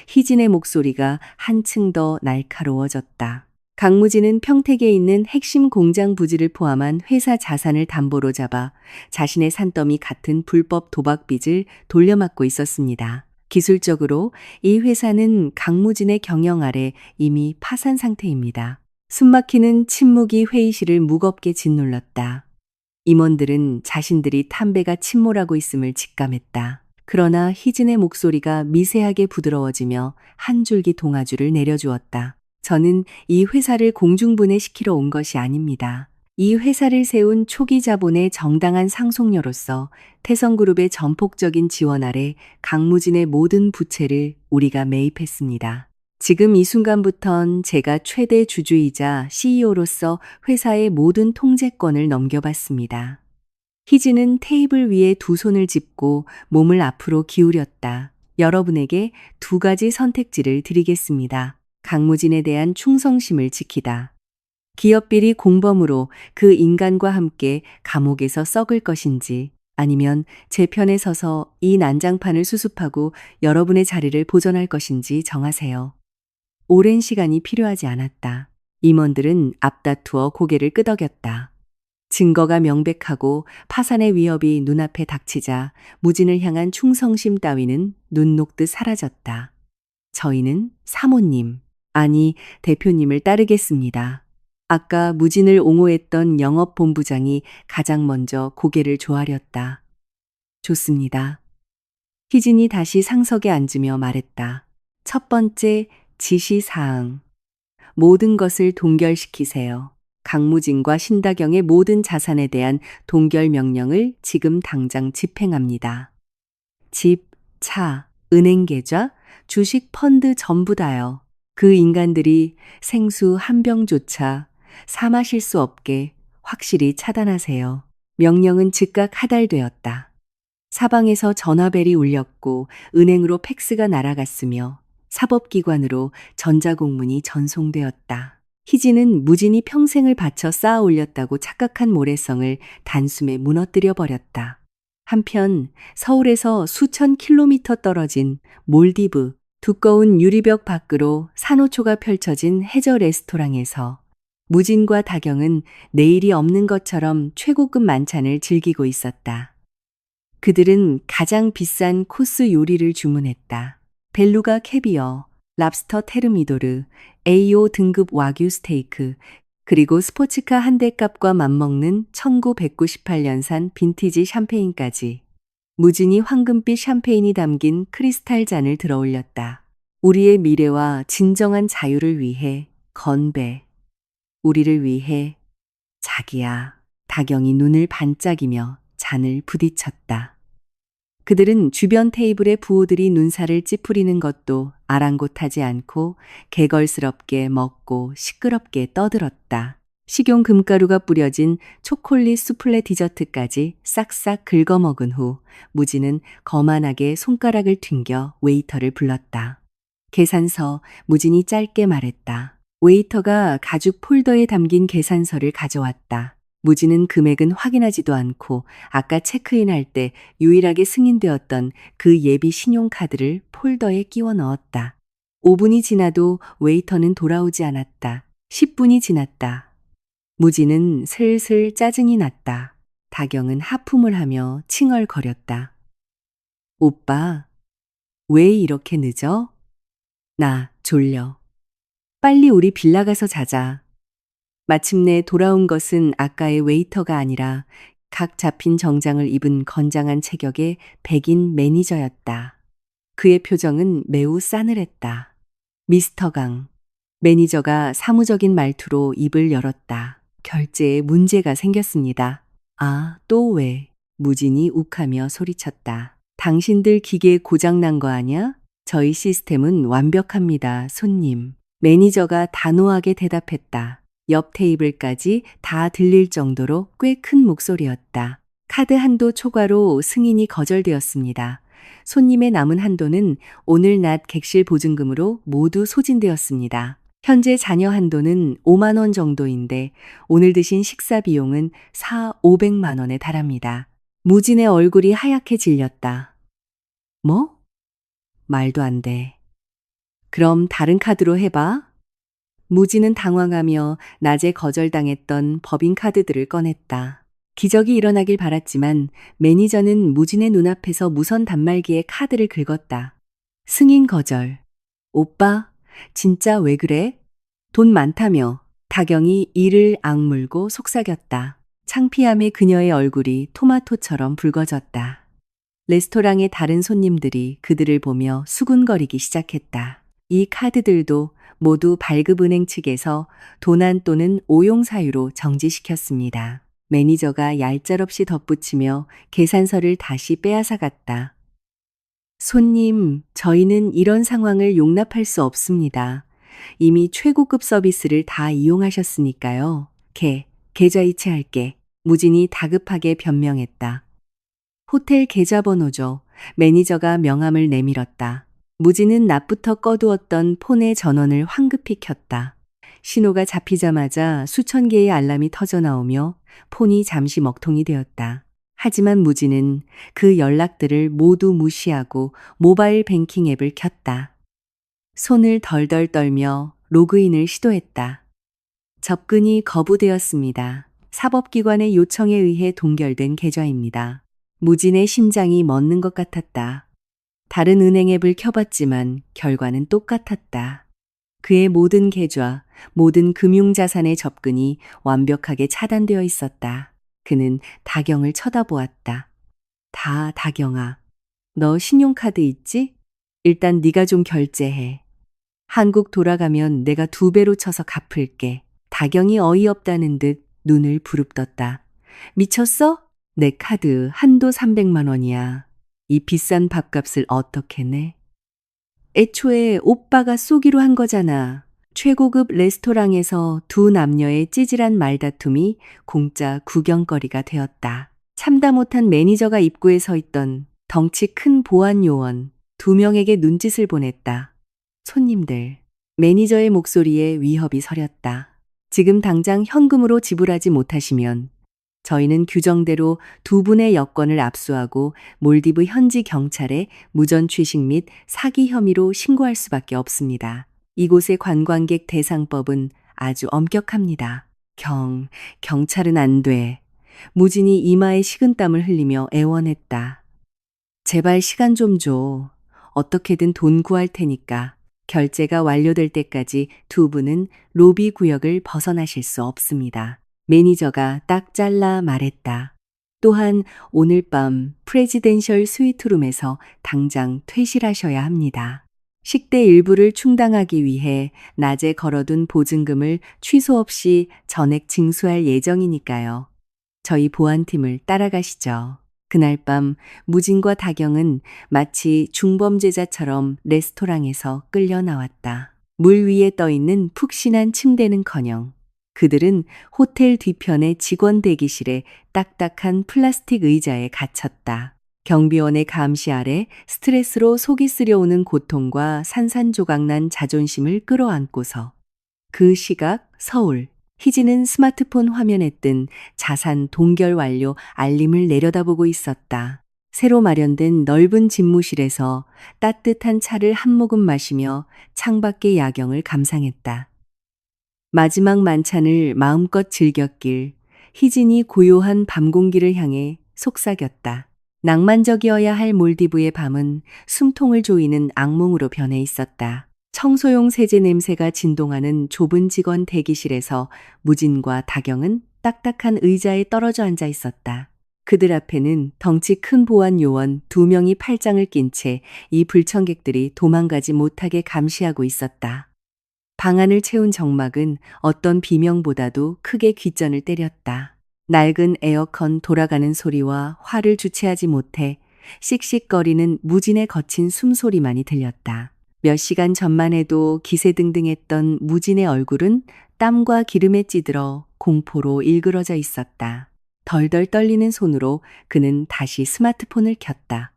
희진의 목소리가 한층 더 날카로워졌다. 강무진은 평택에 있는 핵심 공장 부지를 포함한 회사 자산을 담보로 잡아 자신의 산더미 같은 불법 도박 빚을 돌려막고 있었습니다. 기술적으로 이 회사는 강무진의 경영 아래 이미 파산 상태입니다. 숨막히는 침묵이 회의실을 무겁게 짓눌렀다. 임원들은 자신들이 탐배가 침몰하고 있음을 직감했다. 그러나 희진의 목소리가 미세하게 부드러워지며 한 줄기 동아줄을 내려주었다. 저는 이 회사를 공중분해시키러 온 것이 아닙니다. 이 회사를 세운 초기 자본의 정당한 상속녀로서 태성그룹의 전폭적인 지원 아래 강무진의 모든 부채를 우리가 매입했습니다. 지금 이 순간부턴 제가 최대 주주이자 CEO로서 회사의 모든 통제권을 넘겨받습니다. 희진은 테이블 위에 두 손을 짚고 몸을 앞으로 기울였다. 여러분에게 두 가지 선택지를 드리겠습니다. 강무진에 대한 충성심을 지키다. 기업비리 공범으로 그 인간과 함께 감옥에서 썩을 것인지, 아니면 제 편에 서서 이 난장판을 수습하고 여러분의 자리를 보존할 것인지 정하세요. 오랜 시간이 필요하지 않았다. 임원들은 앞다투어 고개를 끄덕였다. 증거가 명백하고 파산의 위협이 눈앞에 닥치자 무진을 향한 충성심 따위는 눈 녹듯 사라졌다. 저희는 사모님, 아니 대표님을 따르겠습니다. 아까 무진을 옹호했던 영업본부장이 가장 먼저 고개를 조아렸다. 좋습니다. 희진이 다시 상석에 앉으며 말했다. 첫 번째 지시사항. 모든 것을 동결시키세요. 강무진과 신다경의 모든 자산에 대한 동결 명령을 지금 당장 집행합니다. 집, 차, 은행 계좌, 주식 펀드 전부 다요. 그 인간들이 생수 한 병조차 사 마실 수 없게 확실히 차단하세요. 명령은 즉각 하달되었다. 사방에서 전화벨이 울렸고 은행으로 팩스가 날아갔으며 사법기관으로 전자공문이 전송되었다. 희진은 무진이 평생을 바쳐 쌓아 올렸다고 착각한 모래성을 단숨에 무너뜨려 버렸다. 한편 서울에서 수천 킬로미터 떨어진 몰디브, 두꺼운 유리벽 밖으로 산호초가 펼쳐진 해저 레스토랑에서 무진과 다경은 내일이 없는 것처럼 최고급 만찬을 즐기고 있었다. 그들은 가장 비싼 코스 요리를 주문했다. 벨루가 캐비어, 랍스터 테르미도르, AO 등급 와규 스테이크, 그리고 스포츠카 한 대 값과 맞먹는 1998년산 빈티지 샴페인까지. 무진이 황금빛 샴페인이 담긴 크리스탈 잔을 들어 올렸다. 우리의 미래와 진정한 자유를 위해 건배. 우리를 위해 자기야. 다경이 눈을 반짝이며 잔을 부딪혔다. 그들은 주변 테이블의 부호들이 눈살을 찌푸리는 것도 아랑곳하지 않고 개걸스럽게 먹고 시끄럽게 떠들었다. 식용 금가루가 뿌려진 초콜릿 수플레 디저트까지 싹싹 긁어먹은 후 무진은 거만하게 손가락을 튕겨 웨이터를 불렀다. 계산서. 무진이 짧게 말했다. 웨이터가 가죽 폴더에 담긴 계산서를 가져왔다. 무진은 금액은 확인하지도 않고 아까 체크인할 때 유일하게 승인되었던 그 예비 신용카드를 폴더에 끼워 넣었다. 5분이 지나도 웨이터는 돌아오지 않았다. 10분이 지났다. 무진은 슬슬 짜증이 났다. 다경은 하품을 하며 칭얼거렸다. 오빠, 왜 이렇게 늦어? 나 졸려. 빨리 우리 빌라 가서 자자. 마침내 돌아온 것은 아까의 웨이터가 아니라 각 잡힌 정장을 입은 건장한 체격의 백인 매니저였다. 그의 표정은 매우 싸늘했다. 미스터 강. 매니저가 사무적인 말투로 입을 열었다. 결제에 문제가 생겼습니다. 아, 또 왜? 무진이 욱하며 소리쳤다. 당신들 기계 고장난 거 아냐? 저희 시스템은 완벽합니다, 손님. 매니저가 단호하게 대답했다. 옆 테이블까지 다 들릴 정도로 꽤 큰 목소리였다. 카드 한도 초과로 승인이 거절되었습니다. 손님의 남은 한도는 오늘 낮 객실 보증금으로 모두 소진되었습니다. 현재 잔여 한도는 5만 원 정도인데 오늘 드신 식사 비용은 500만 원에 달합니다. 무진의 얼굴이 하얗게 질렸다. 뭐? 말도 안 돼. 그럼 다른 카드로 해봐. 무진은 당황하며 낮에 거절당했던 법인카드들을 꺼냈다. 기적이 일어나길 바랐지만 매니저는 무진의 눈앞에서 무선 단말기에 카드를 긁었다. 승인 거절. 오빠, 진짜 왜 그래? 돈 많다며. 다경이 이를 악물고 속삭였다. 창피함에 그녀의 얼굴이 토마토처럼 붉어졌다. 레스토랑의 다른 손님들이 그들을 보며 수군거리기 시작했다. 이 카드들도 모두 발급은행 측에서 도난 또는 오용 사유로 정지시켰습니다. 매니저가 얄짤없이 덧붙이며 계산서를 다시 빼앗아갔다. 손님, 저희는 이런 상황을 용납할 수 없습니다. 이미 최고급 서비스를 다 이용하셨으니까요. 계좌이체할게. 무진이 다급하게 변명했다. 호텔 계좌번호죠. 매니저가 명함을 내밀었다. 무진은 낮부터 꺼두었던 폰의 전원을 황급히 켰다. 신호가 잡히자마자 수천 개의 알람이 터져 나오며 폰이 잠시 먹통이 되었다. 하지만 무진은 그 연락들을 모두 무시하고 모바일 뱅킹 앱을 켰다. 손을 덜덜 떨며 로그인을 시도했다. 접근이 거부되었습니다. 사법기관의 요청에 의해 동결된 계좌입니다. 무진의 심장이 멎는 것 같았다. 다른 은행 앱을 켜봤지만 결과는 똑같았다. 그의 모든 계좌, 모든 금융자산의 접근이 완벽하게 차단되어 있었다. 그는 다경을 쳐다보았다. 다경아, 너 신용카드 있지? 일단 네가 좀 결제해. 한국 돌아가면 내가 2배로 쳐서 갚을게. 다경이 어이없다는 듯 눈을 부릅떴다. 미쳤어? 내 카드 한도 300만 원이야. 이 비싼 밥값을 어떻게 내? 애초에 오빠가 쏘기로 한 거잖아. 최고급 레스토랑에서 두 남녀의 찌질한 말다툼이 공짜 구경거리가 되었다. 참다 못한 매니저가 입구에 서 있던 덩치 큰 보안 요원 2명에게 눈짓을 보냈다. 손님들, 매니저의 목소리에 위협이 서렸다. 지금 당장 현금으로 지불하지 못하시면 저희는 규정대로 두 분의 여권을 압수하고 몰디브 현지 경찰에 무전 취식 및 사기 혐의로 신고할 수밖에 없습니다. 이곳의 관광객 대상법은 아주 엄격합니다. 경찰은 안 돼. 무진이 이마에 식은땀을 흘리며 애원했다. 제발 시간 좀 줘. 어떻게든 돈 구할 테니까. 결제가 완료될 때까지 두 분은 로비 구역을 벗어나실 수 없습니다. 매니저가 딱 잘라 말했다. 또한 오늘 밤 프레지덴셜 스위트룸에서 당장 퇴실하셔야 합니다. 식대 일부를 충당하기 위해 낮에 걸어둔 보증금을 취소 없이 전액 징수할 예정이니까요. 저희 보안팀을 따라가시죠. 그날 밤 무진과 다경은 마치 중범죄자처럼 레스토랑에서 끌려 나왔다. 물 위에 떠있는 푹신한 침대는커녕 그들은 호텔 뒤편의 직원 대기실에 딱딱한 플라스틱 의자에 갇혔다. 경비원의 감시 아래 스트레스로 속이 쓰려오는 고통과 산산조각난 자존심을 끌어안고서 그 시각 서울. 희진은 스마트폰 화면에 뜬 자산 동결 완료 알림을 내려다보고 있었다. 새로 마련된 넓은 집무실에서 따뜻한 차를 한 모금 마시며 창밖의 야경을 감상했다. 마지막 만찬을 마음껏 즐겼길 희진이 고요한 밤 공기를 향해 속삭였다. 낭만적이어야 할 몰디브의 밤은 숨통을 조이는 악몽으로 변해 있었다. 청소용 세제 냄새가 진동하는 좁은 직원 대기실에서 무진과 다경은 딱딱한 의자에 떨어져 앉아 있었다. 그들 앞에는 덩치 큰 보안 요원 2명이 팔짱을 낀 채 이 불청객들이 도망가지 못하게 감시하고 있었다. 방 안을 채운 정막은 어떤 비명보다도 크게 귓전을 때렸다. 낡은 에어컨 돌아가는 소리와 화를 주체하지 못해 씩씩거리는 무진의 거친 숨소리만이 들렸다. 몇 시간 전만 해도 기세등등했던 무진의 얼굴은 땀과 기름에 찌들어 공포로 일그러져 있었다. 덜덜 떨리는 손으로 그는 다시 스마트폰을 켰다.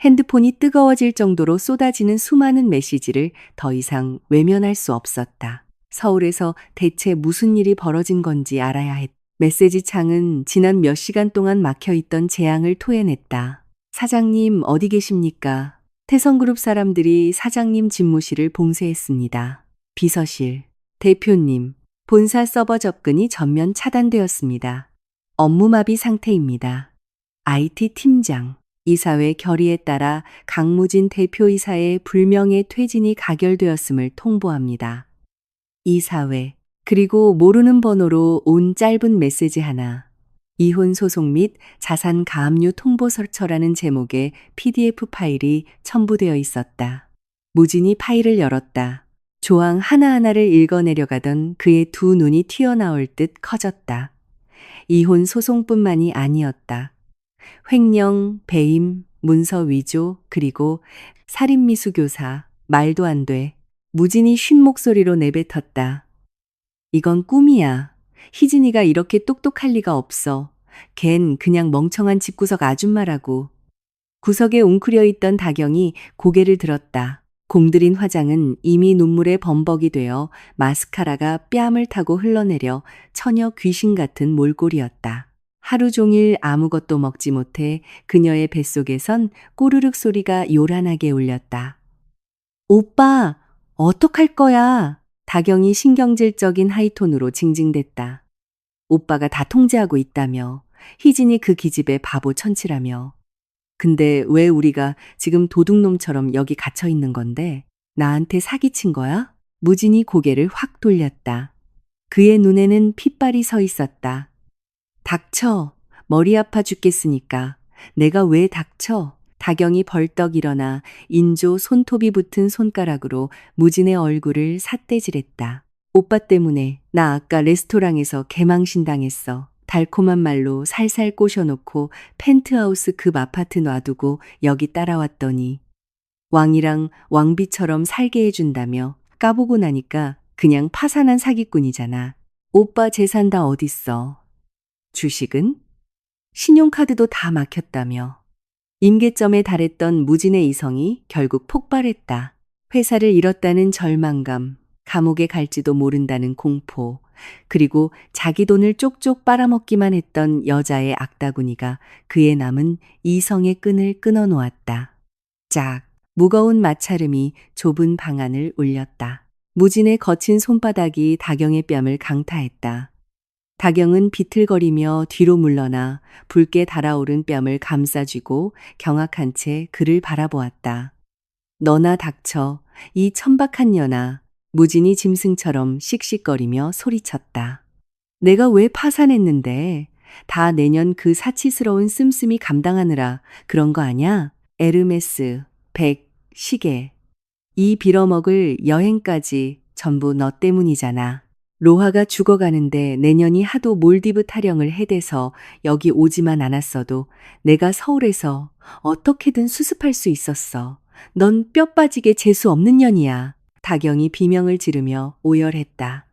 핸드폰이 뜨거워질 정도로 쏟아지는 수많은 메시지를 더 이상 외면할 수 없었다. 서울에서 대체 무슨 일이 벌어진 건지 알아야 했다. 메시지 창은 지난 몇 시간 동안 막혀있던 재앙을 토해냈다. 사장님 어디 계십니까? 태성그룹 사람들이 사장님 집무실을 봉쇄했습니다. 비서실, 대표님, 본사 서버 접근이 전면 차단되었습니다. 업무마비 상태입니다. IT 팀장, 이사회 결의에 따라 강무진 대표이사의 불명예 퇴진이 가결되었음을 통보합니다. 이사회, 그리고 모르는 번호로 온 짧은 메시지 하나. 이혼 소송 및 자산 가압류 통보서처라는 제목의 PDF 파일이 첨부되어 있었다. 무진이 파일을 열었다. 조항 하나하나를 읽어내려가던 그의 두 눈이 튀어나올 듯 커졌다. 이혼 소송뿐만이 아니었다. 횡령, 배임, 문서 위조, 그리고 살인미수교사, 말도 안 돼. 무진이 쉰 목소리로 내뱉었다. 이건 꿈이야. 희진이가 이렇게 똑똑할 리가 없어. 걘 그냥 멍청한 집구석 아줌마라고. 구석에 웅크려 있던 다경이 고개를 들었다. 공들인 화장은 이미 눈물에 범벅이 되어 마스카라가 뺨을 타고 흘러내려 처녀 귀신 같은 몰골이었다. 하루 종일 아무것도 먹지 못해 그녀의 뱃속에선 꼬르륵 소리가 요란하게 울렸다. 오빠, 어떡할 거야? 다경이 신경질적인 하이톤으로 징징댔다. 오빠가 다 통제하고 있다며. 희진이 그 기집애 바보 천치라며. 근데 왜 우리가 지금 도둑놈처럼 여기 갇혀 있는 건데? 나한테 사기친 거야? 무진이 고개를 확 돌렸다. 그의 눈에는 핏발이 서 있었다. 닥쳐. 머리 아파 죽겠으니까. 내가 왜 닥쳐? 다경이 벌떡 일어나 인조 손톱이 붙은 손가락으로 무진의 얼굴을 삿대질했다. 오빠 때문에 나 아까 레스토랑에서 개망신당했어. 달콤한 말로 살살 꼬셔놓고 펜트하우스 급 아파트 놔두고 여기 따라왔더니 왕이랑 왕비처럼 살게 해준다며 까보고 나니까 그냥 파산한 사기꾼이잖아. 오빠 재산 다 어딨어? 주식은? 신용카드도 다 막혔다며. 임계점에 달했던 무진의 이성이 결국 폭발했다. 회사를 잃었다는 절망감, 감옥에 갈지도 모른다는 공포, 그리고 자기 돈을 쪽쪽 빨아먹기만 했던 여자의 악다구니가 그의 남은 이성의 끈을 끊어 놓았다. 짝, 무거운 마찰음이 좁은 방 안을 울렸다. 무진의 거친 손바닥이 다경의 뺨을 강타했다. 다경은 비틀거리며 뒤로 물러나 붉게 달아오른 뺨을 감싸쥐고 경악한 채 그를 바라보았다. 너나 닥쳐, 이 천박한 년아. 무진이 짐승처럼 씩씩거리며 소리쳤다. 내가 왜 파산했는데? 다 내년 그 사치스러운 씀씀이 감당하느라 그런 거 아냐? 에르메스, 백, 시계. 이 빌어먹을 여행까지 전부 너 때문이잖아. 로하가 죽어가는데 내년이 하도 몰디브 타령을 해대서 여기 오지만 않았어도 내가 서울에서 어떻게든 수습할 수 있었어. 넌 뼈 빠지게 재수 없는 년이야. 다경이 비명을 지르며 오열했다.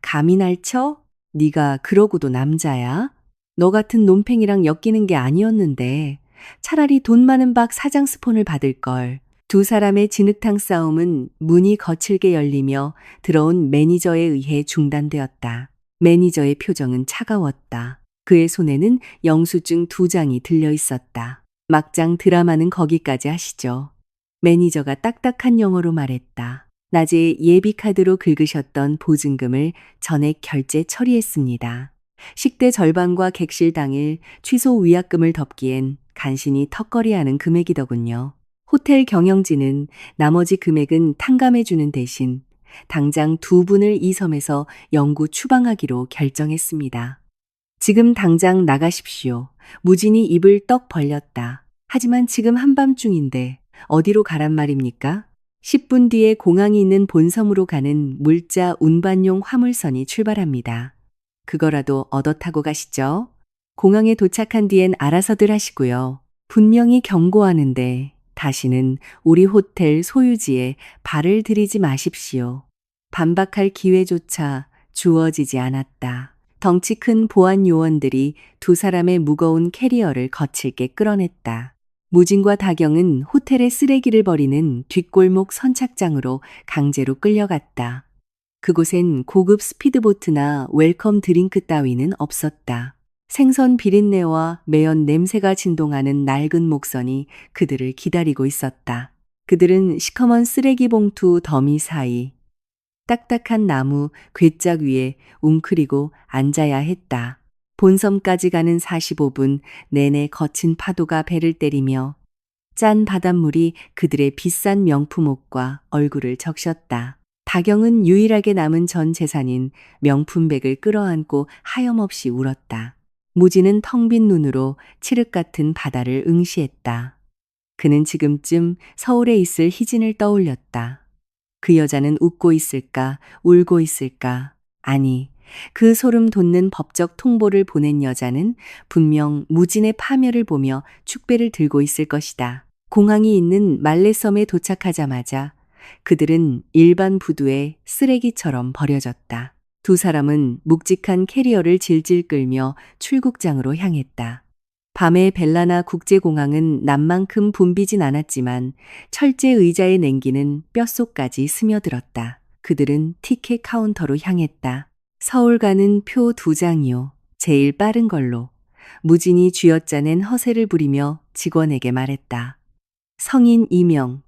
감히 날 쳐? 네가 그러고도 남자야? 너 같은 논팽이랑 엮이는 게 아니었는데 차라리 돈 많은 박 사장 스폰을 받을 걸. 두 사람의 진흙탕 싸움은 문이 거칠게 열리며 들어온 매니저에 의해 중단되었다. 매니저의 표정은 차가웠다. 그의 손에는 영수증 2장이 들려 있었다. 막장 드라마는 거기까지 하시죠. 매니저가 딱딱한 영어로 말했다. 낮에 예비카드로 긁으셨던 보증금을 전액 결제 처리했습니다. 식대 절반과 객실 당일 취소 위약금을 덮기엔 간신히 턱걸이하는 금액이더군요. 호텔 경영진은 나머지 금액은 탕감해주는 대신 당장 2분을 이 섬에서 영구 추방하기로 결정했습니다. 지금 당장 나가십시오. 무진이 입을 떡 벌렸다. 하지만 지금 한밤중인데 어디로 가란 말입니까? 10분 뒤에 공항이 있는 본섬으로 가는 물자 운반용 화물선이 출발합니다. 그거라도 얻어 타고 가시죠. 공항에 도착한 뒤엔 알아서들 하시고요. 분명히 경고하는데 다시는 우리 호텔 소유지에 발을 들이지 마십시오. 반박할 기회조차 주어지지 않았다. 덩치 큰 보안 요원들이 두 사람의 무거운 캐리어를 거칠게 끌어냈다. 무진과 다경은 호텔의 쓰레기를 버리는 뒷골목 선착장으로 강제로 끌려갔다. 그곳엔 고급 스피드보트나 웰컴 드링크 따위는 없었다. 생선 비린내와 매연 냄새가 진동하는 낡은 목선이 그들을 기다리고 있었다. 그들은 시커먼 쓰레기 봉투 더미 사이 딱딱한 나무 궤짝 위에 웅크리고 앉아야 했다. 본섬까지 가는 45분 내내 거친 파도가 배를 때리며 짠 바닷물이 그들의 비싼 명품 옷과 얼굴을 적셨다. 다경은 유일하게 남은 전 재산인 명품백을 끌어안고 하염없이 울었다. 무지는 텅 빈 눈으로 칠흑 같은 바다를 응시했다. 그는 지금쯤 서울에 있을 희진을 떠올렸다. 그 여자는 웃고 있을까, 울고 있을까? 아니, 그 소름 돋는 법적 통보를 보낸 여자는 분명 무진의 파멸을 보며 축배를 들고 있을 것이다. 공항이 있는 말레섬에 도착하자마자 그들은 일반 부두에 쓰레기처럼 버려졌다. 두 사람은 묵직한 캐리어를 질질 끌며 출국장으로 향했다. 밤의 벨라나 국제공항은 남만큼 붐비진 않았지만 철제 의자의 냉기는 뼛속까지 스며들었다. 그들은 티켓 카운터로 향했다. 서울 가는 표 2장이요. 제일 빠른 걸로. 무진이 쥐어짜낸 허세를 부리며 직원에게 말했다. 성인 2명.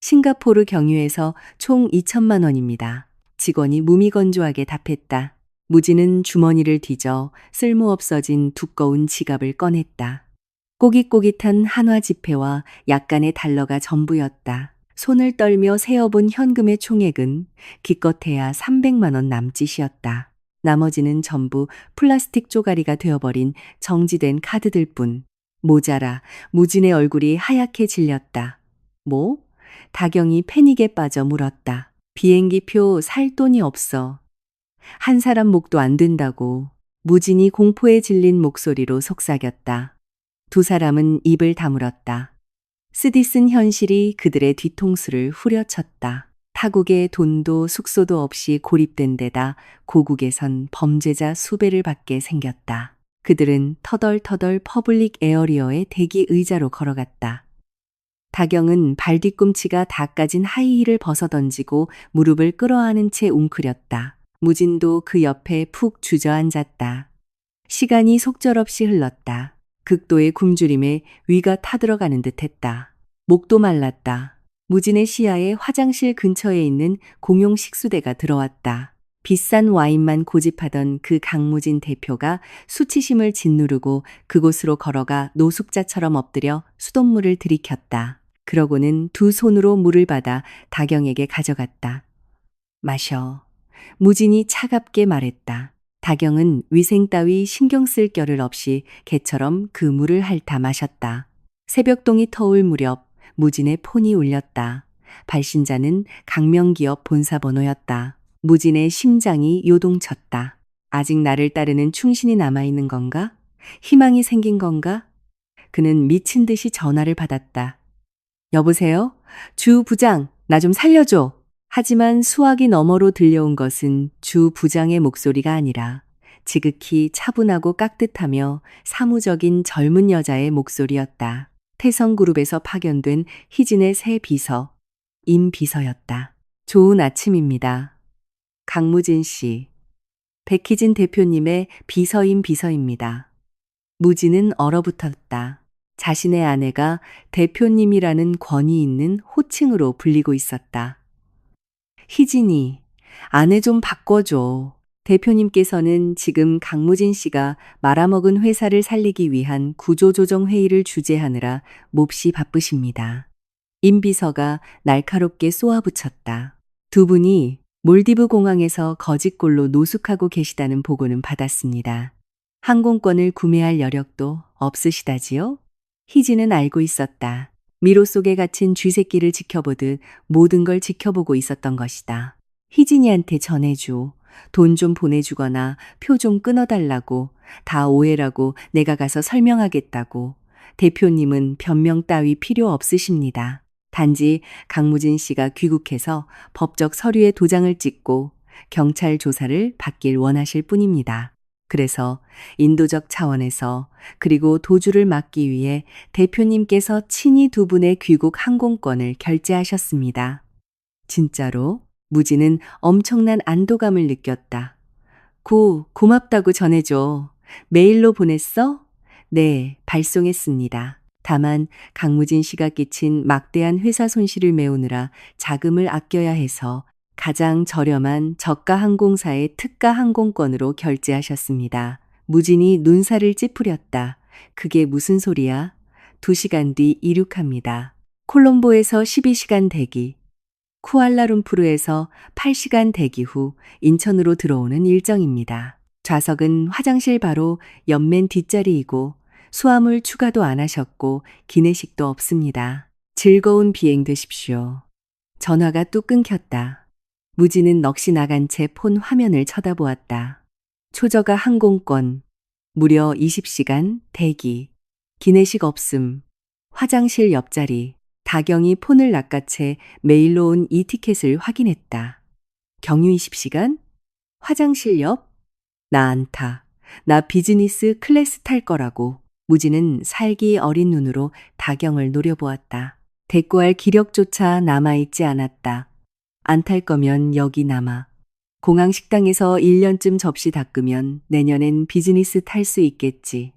싱가포르 경유해서 총 2천만 원입니다. 직원이 무미건조하게 답했다. 무진은 주머니를 뒤져 쓸모없어진 두꺼운 지갑을 꺼냈다. 꼬깃꼬깃한 한화 지폐와 약간의 달러가 전부였다. 손을 떨며 세어본 현금의 총액은 기껏해야 300만 원 남짓이었다. 나머지는 전부 플라스틱 쪼가리가 되어버린 정지된 카드들 뿐. 모자라 무진의 얼굴이 하얗게 질렸다. 뭐? 다경이 패닉에 빠져 물었다. 비행기표 살 돈이 없어. 한 사람 목도 안 된다고. 무진이 공포에 질린 목소리로 속삭였다. 두 사람은 입을 다물었다. 쓰디쓴 현실이 그들의 뒤통수를 후려쳤다. 타국에 돈도 숙소도 없이 고립된 데다 고국에선 범죄자 수배를 받게 생겼다. 그들은 터덜터덜 퍼블릭 에어리어의 대기 의자로 걸어갔다. 다경은 발 뒤꿈치가 다 까진 하이힐을 벗어던지고 무릎을 끌어안은 채 웅크렸다. 무진도 그 옆에 푹 주저앉았다. 시간이 속절없이 흘렀다. 극도의 굶주림에 위가 타들어가는 듯 했다. 목도 말랐다. 무진의 시야에 화장실 근처에 있는 공용 식수대가 들어왔다. 비싼 와인만 고집하던 그 강무진 대표가 수치심을 짓누르고 그곳으로 걸어가 노숙자처럼 엎드려 수돗물을 들이켰다. 그러고는 두 손으로 물을 받아 다경에게 가져갔다. 마셔. 무진이 차갑게 말했다. 다경은 위생 따위 신경 쓸 겨를 없이 개처럼 그 물을 핥아 마셨다. 새벽동이 터올 무렵 무진의 폰이 울렸다. 발신자는 강명기업 본사번호였다. 무진의 심장이 요동쳤다. 아직 나를 따르는 충신이 남아있는 건가? 희망이 생긴 건가? 그는 미친 듯이 전화를 받았다. 여보세요? 주 부장, 나 좀 살려줘. 하지만 수화기 너머로 들려온 것은 주 부장의 목소리가 아니라 지극히 차분하고 깍듯하며 사무적인 젊은 여자의 목소리였다. 태성그룹에서 파견된 희진의 새 비서, 임 비서였다. 좋은 아침입니다. 강무진 씨, 백희진 대표님의 비서임 비서입니다. 무진은 얼어붙었다. 자신의 아내가 대표님이라는 권위 있는 호칭으로 불리고 있었다. 희진이, 아내 좀 바꿔줘. 대표님께서는 지금 강무진 씨가 말아먹은 회사를 살리기 위한 구조조정 회의를 주재하느라 몹시 바쁘십니다. 임 비서가 날카롭게 쏘아붙였다. 두 분이 몰디브 공항에서 거짓골로 노숙하고 계시다는 보고는 받았습니다. 항공권을 구매할 여력도 없으시다지요? 희진은 알고 있었다. 미로 속에 갇힌 쥐새끼를 지켜보듯 모든 걸 지켜보고 있었던 것이다. 희진이한테 전해줘. 돈 좀 보내주거나 표 좀 끊어달라고. 다 오해라고 내가 가서 설명하겠다고. 대표님은 변명 따위 필요 없으십니다. 단지 강무진 씨가 귀국해서 법적 서류에 도장을 찍고 경찰 조사를 받길 원하실 뿐입니다. 그래서 인도적 차원에서 그리고 도주를 막기 위해 대표님께서 친히 두 분의 귀국 항공권을 결제하셨습니다. 진짜로? 무진은 엄청난 안도감을 느꼈다. 고맙다고 전해줘. 메일로 보냈어? 네, 발송했습니다. 다만 강무진 씨가 끼친 막대한 회사 손실을 메우느라 자금을 아껴야 해서 가장 저렴한 저가 항공사의 특가 항공권으로 결제하셨습니다. 무진이 눈살을 찌푸렸다. 그게 무슨 소리야? 2시간 뒤 이륙합니다. 콜롬보에서 12시간 대기. 쿠알라룸푸르에서 8시간 대기 후 인천으로 들어오는 일정입니다. 좌석은 화장실 바로 옆맨 뒷자리이고 수화물 추가도 안 하셨고 기내식도 없습니다. 즐거운 비행 되십시오. 전화가 뚝 끊겼다. 무진은 넋이 나간 채 폰 화면을 쳐다보았다. 초저가 항공권, 무려 20시간 대기, 기내식 없음, 화장실 옆자리. 다경이 폰을 낚아채 메일로 온 이 티켓을 확인했다. 경유 20시간? 화장실 옆? 나 안 타. 나 비즈니스 클래스 탈 거라고. 무진은 살기 어린 눈으로 다경을 노려보았다. 대꾸할 기력조차 남아있지 않았다. 안 탈 거면 여기 남아. 공항 식당에서 1년쯤 접시 닦으면 내년엔 비즈니스 탈 수 있겠지.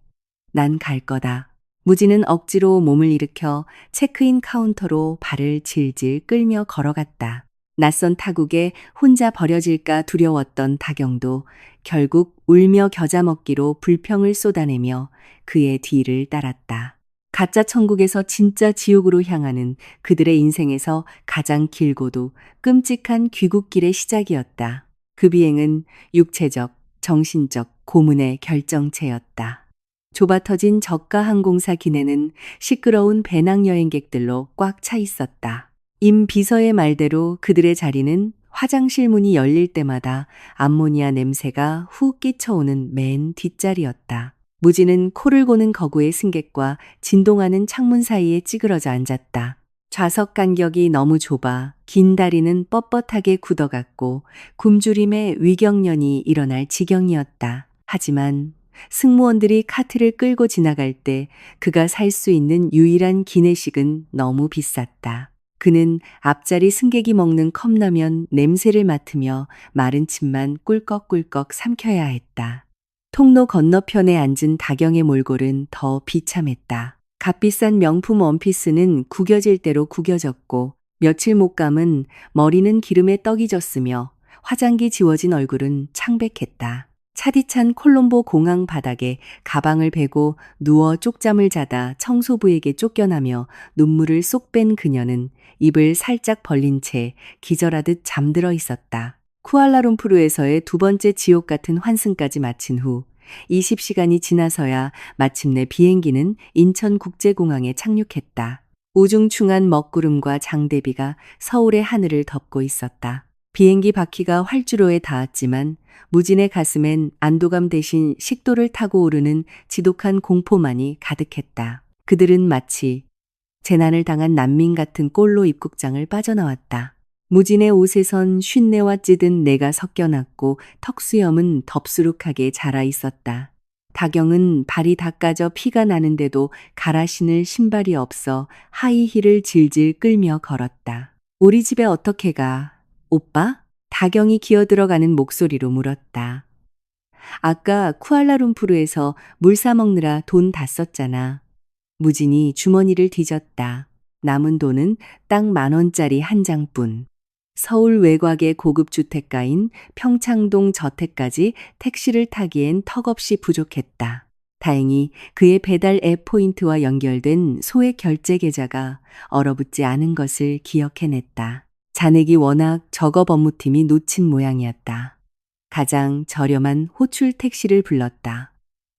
난 갈 거다. 무진은 억지로 몸을 일으켜 체크인 카운터로 발을 질질 끌며 걸어갔다. 낯선 타국에 혼자 버려질까 두려웠던 다경도 결국 울며 겨자 먹기로 불평을 쏟아내며 그의 뒤를 따랐다. 가짜 천국에서 진짜 지옥으로 향하는 그들의 인생에서 가장 길고도 끔찍한 귀국길의 시작이었다. 그 비행은 육체적, 정신적 고문의 결정체였다. 좁아터진 저가 항공사 기내는 시끄러운 배낭여행객들로 꽉 차 있었다. 임 비서의 말대로 그들의 자리는 화장실 문이 열릴 때마다 암모니아 냄새가 훅 끼쳐오는 맨 뒷자리였다. 무진은 코를 고는 거구의 승객과 진동하는 창문 사이에 찌그러져 앉았다. 좌석 간격이 너무 좁아 긴 다리는 뻣뻣하게 굳어갔고 굶주림에 위경련이 일어날 지경이었다. 하지만 승무원들이 카트를 끌고 지나갈 때 그가 살 수 있는 유일한 기내식은 너무 비쌌다. 그는 앞자리 승객이 먹는 컵라면 냄새를 맡으며 마른 침만 꿀꺽꿀꺽 삼켜야 했다. 통로 건너편에 앉은 다경의 몰골은 더 비참했다. 값비싼 명품 원피스는 구겨질 대로 구겨졌고 며칠 못 감은 머리는 기름에 떡이 졌으며 화장기 지워진 얼굴은 창백했다. 차디찬 콜롬보 공항 바닥에 가방을 베고 누워 쪽잠을 자다 청소부에게 쫓겨나며 눈물을 쏙 뺀 그녀는 입을 살짝 벌린 채 기절하듯 잠들어 있었다. 쿠알라룸푸르에서의 두 번째 지옥 같은 환승까지 마친 후 20시간이 지나서야 마침내 비행기는 인천국제공항에 착륙했다. 우중충한 먹구름과 장대비가 서울의 하늘을 덮고 있었다. 비행기 바퀴가 활주로에 닿았지만 무진의 가슴엔 안도감 대신 식도를 타고 오르는 지독한 공포만이 가득했다. 그들은 마치 재난을 당한 난민 같은 꼴로 입국장을 빠져나왔다. 무진의 옷에선 쉰내와 찌든 내가 섞여났고 턱수염은 덥수룩하게 자라 있었다. 다경은 발이 다 까져 피가 나는데도 갈아 신을 신발이 없어 하이힐을 질질 끌며 걸었다. 우리 집에 어떻게 가? 오빠? 다경이 기어들어가는 목소리로 물었다. 아까 쿠알라룸푸르에서 물 사 먹느라 돈 다 썼잖아. 무진이 주머니를 뒤졌다. 남은 돈은 딱 10,000원짜리 한 장뿐. 서울 외곽의 고급 주택가인 평창동 저택까지 택시를 타기엔 턱없이 부족했다. 다행히 그의 배달 앱 포인트와 연결된 소액 결제 계좌가 얼어붙지 않은 것을 기억해냈다. 잔액이 워낙 적어 법무팀이 놓친 모양이었다. 가장 저렴한 호출 택시를 불렀다.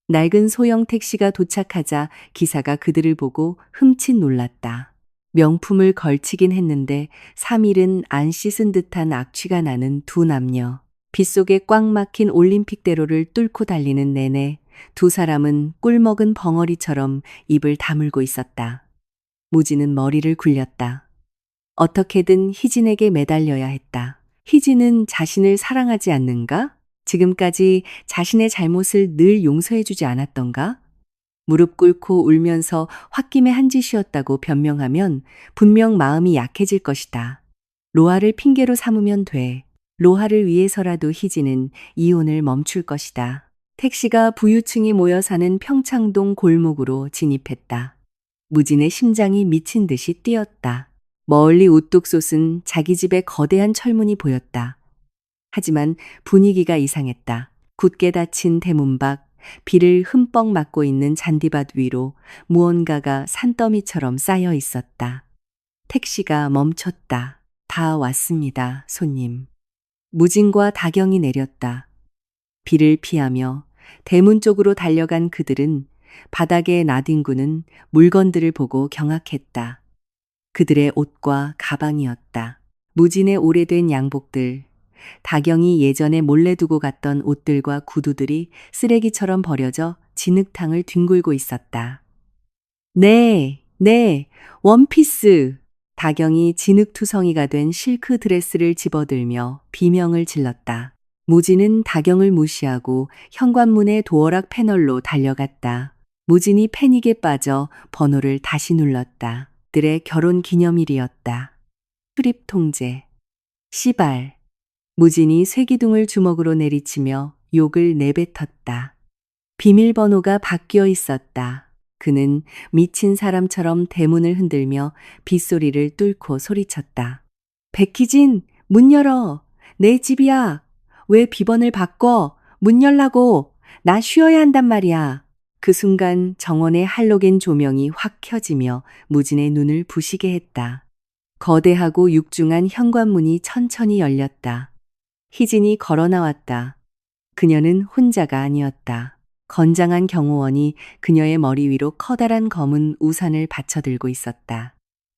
낡은 소형 택시가 도착하자 기사가 그들을 보고 흠칫 놀랐다. 명품을 걸치긴 했는데 3일은 안 씻은 듯한 악취가 나는 두 남녀. 빗속에 꽉 막힌 올림픽대로를 뚫고 달리는 내내 두 사람은 꿀먹은 벙어리처럼 입을 다물고 있었다. 무진은 머리를 굴렸다. 어떻게든 희진에게 매달려야 했다. 희진은 자신을 사랑하지 않는가? 지금까지 자신의 잘못을 늘 용서해주지 않았던가? 무릎 꿇고 울면서 홧김에 한 짓이었다고 변명하면 분명 마음이 약해질 것이다. 로아를 핑계로 삼으면 돼. 로아를 위해서라도 희진은 이혼을 멈출 것이다. 택시가 부유층이 모여 사는 평창동 골목으로 진입했다. 무진의 심장이 미친 듯이 뛰었다. 멀리 우뚝 솟은 자기 집의 거대한 철문이 보였다. 하지만 분위기가 이상했다. 굳게 닫힌 대문 밖, 비를 흠뻑 맞고 있는 잔디밭 위로 무언가가 산더미처럼 쌓여 있었다. 택시가 멈췄다. 다 왔습니다, 손님. 무진과 다경이 내렸다. 비를 피하며 대문 쪽으로 달려간 그들은 바닥에 나뒹구는 물건들을 보고 경악했다. 그들의 옷과 가방이었다. 무진의 오래된 양복들, 다경이 예전에 몰래 두고 갔던 옷들과 구두들이 쓰레기처럼 버려져 진흙탕을 뒹굴고 있었다. 네, 원피스. 다경이 진흙투성이가 된 실크 드레스를 집어들며 비명을 질렀다. 무진은 다경을 무시하고 현관문의 도어락 패널로 달려갔다. 무진이 패닉에 빠져 번호를 다시 눌렀다. 들의 결혼 기념일이었다. 출입 통제. 씨발. 무진이 쇠기둥을 주먹으로 내리치며 욕을 내뱉었다. 비밀번호가 바뀌어 있었다. 그는 미친 사람처럼 대문을 흔들며 빗소리를 뚫고 소리쳤다. 백희진, 문 열어. 내 집이야. 왜 비번을 바꿔? 문 열라고. 나 쉬어야 한단 말이야. 그 순간 정원의 할로겐 조명이 확 켜지며 무진의 눈을 부시게 했다. 거대하고 육중한 현관문이 천천히 열렸다. 희진이 걸어 나왔다. 그녀는 혼자가 아니었다. 건장한 경호원이 그녀의 머리 위로 커다란 검은 우산을 받쳐들고 있었다.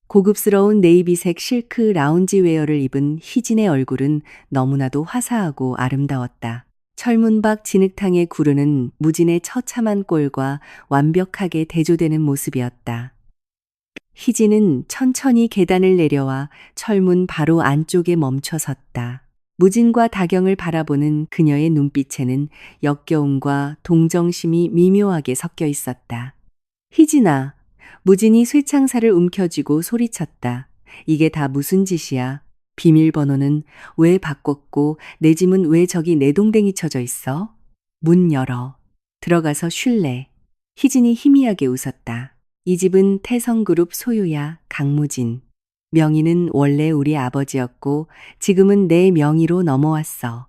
고급스러운 네이비색 실크 라운지웨어를 입은 희진의 얼굴은 너무나도 화사하고 아름다웠다. 철문 밖 진흙탕에 구르는 무진의 처참한 꼴과 완벽하게 대조되는 모습이었다. 희진은 천천히 계단을 내려와 철문 바로 안쪽에 멈춰 섰다. 무진과 다경을 바라보는 그녀의 눈빛에는 역겨움과 동정심이 미묘하게 섞여 있었다. 희진아, 무진이 쇠창살을 움켜쥐고 소리쳤다. 이게 다 무슨 짓이야? 비밀번호는 왜 바꿨고 내 짐은 왜 저기 내 동댕이 쳐져 있어? 문 열어. 들어가서 쉴래. 희진이 희미하게 웃었다. 이 집은 태성그룹 소유야, 강무진. 명의는 원래 우리 아버지였고 지금은 내 명의로 넘어왔어.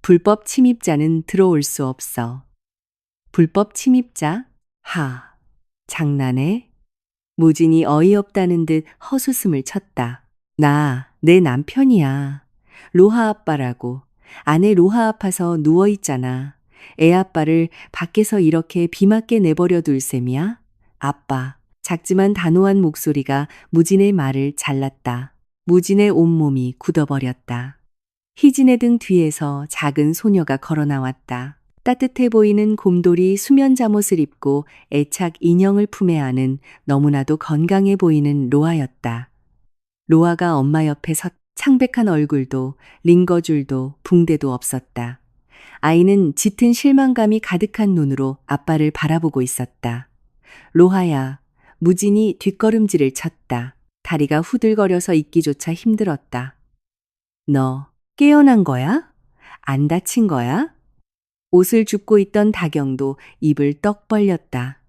불법 침입자는 들어올 수 없어. 불법 침입자? 하, 장난해? 무진이 어이없다는 듯 헛웃음을 쳤다. 내 남편이야. 로하 아빠라고. 아내 로하 아파서 누워있잖아. 애 아빠를 밖에서 이렇게 비 맞게 내버려 둘 셈이야? 아빠. 작지만 단호한 목소리가 무진의 말을 잘랐다. 무진의 온몸이 굳어버렸다. 희진의 등 뒤에서 작은 소녀가 걸어 나왔다. 따뜻해 보이는 곰돌이 수면 잠옷을 입고 애착 인형을 품에 안은 너무나도 건강해 보이는 로아였다. 로아가 엄마 옆에 섰 창백한 얼굴도 링거줄도 붕대도 없었다. 아이는 짙은 실망감이 가득한 눈으로 아빠를 바라보고 있었다. 로하야, 무진이 뒷걸음질을 쳤다. 다리가 후들거려서 있기조차 힘들었다. 너 깨어난 거야? 안 다친 거야? 옷을 줍고 있던 다경도 입을 떡 벌렸다.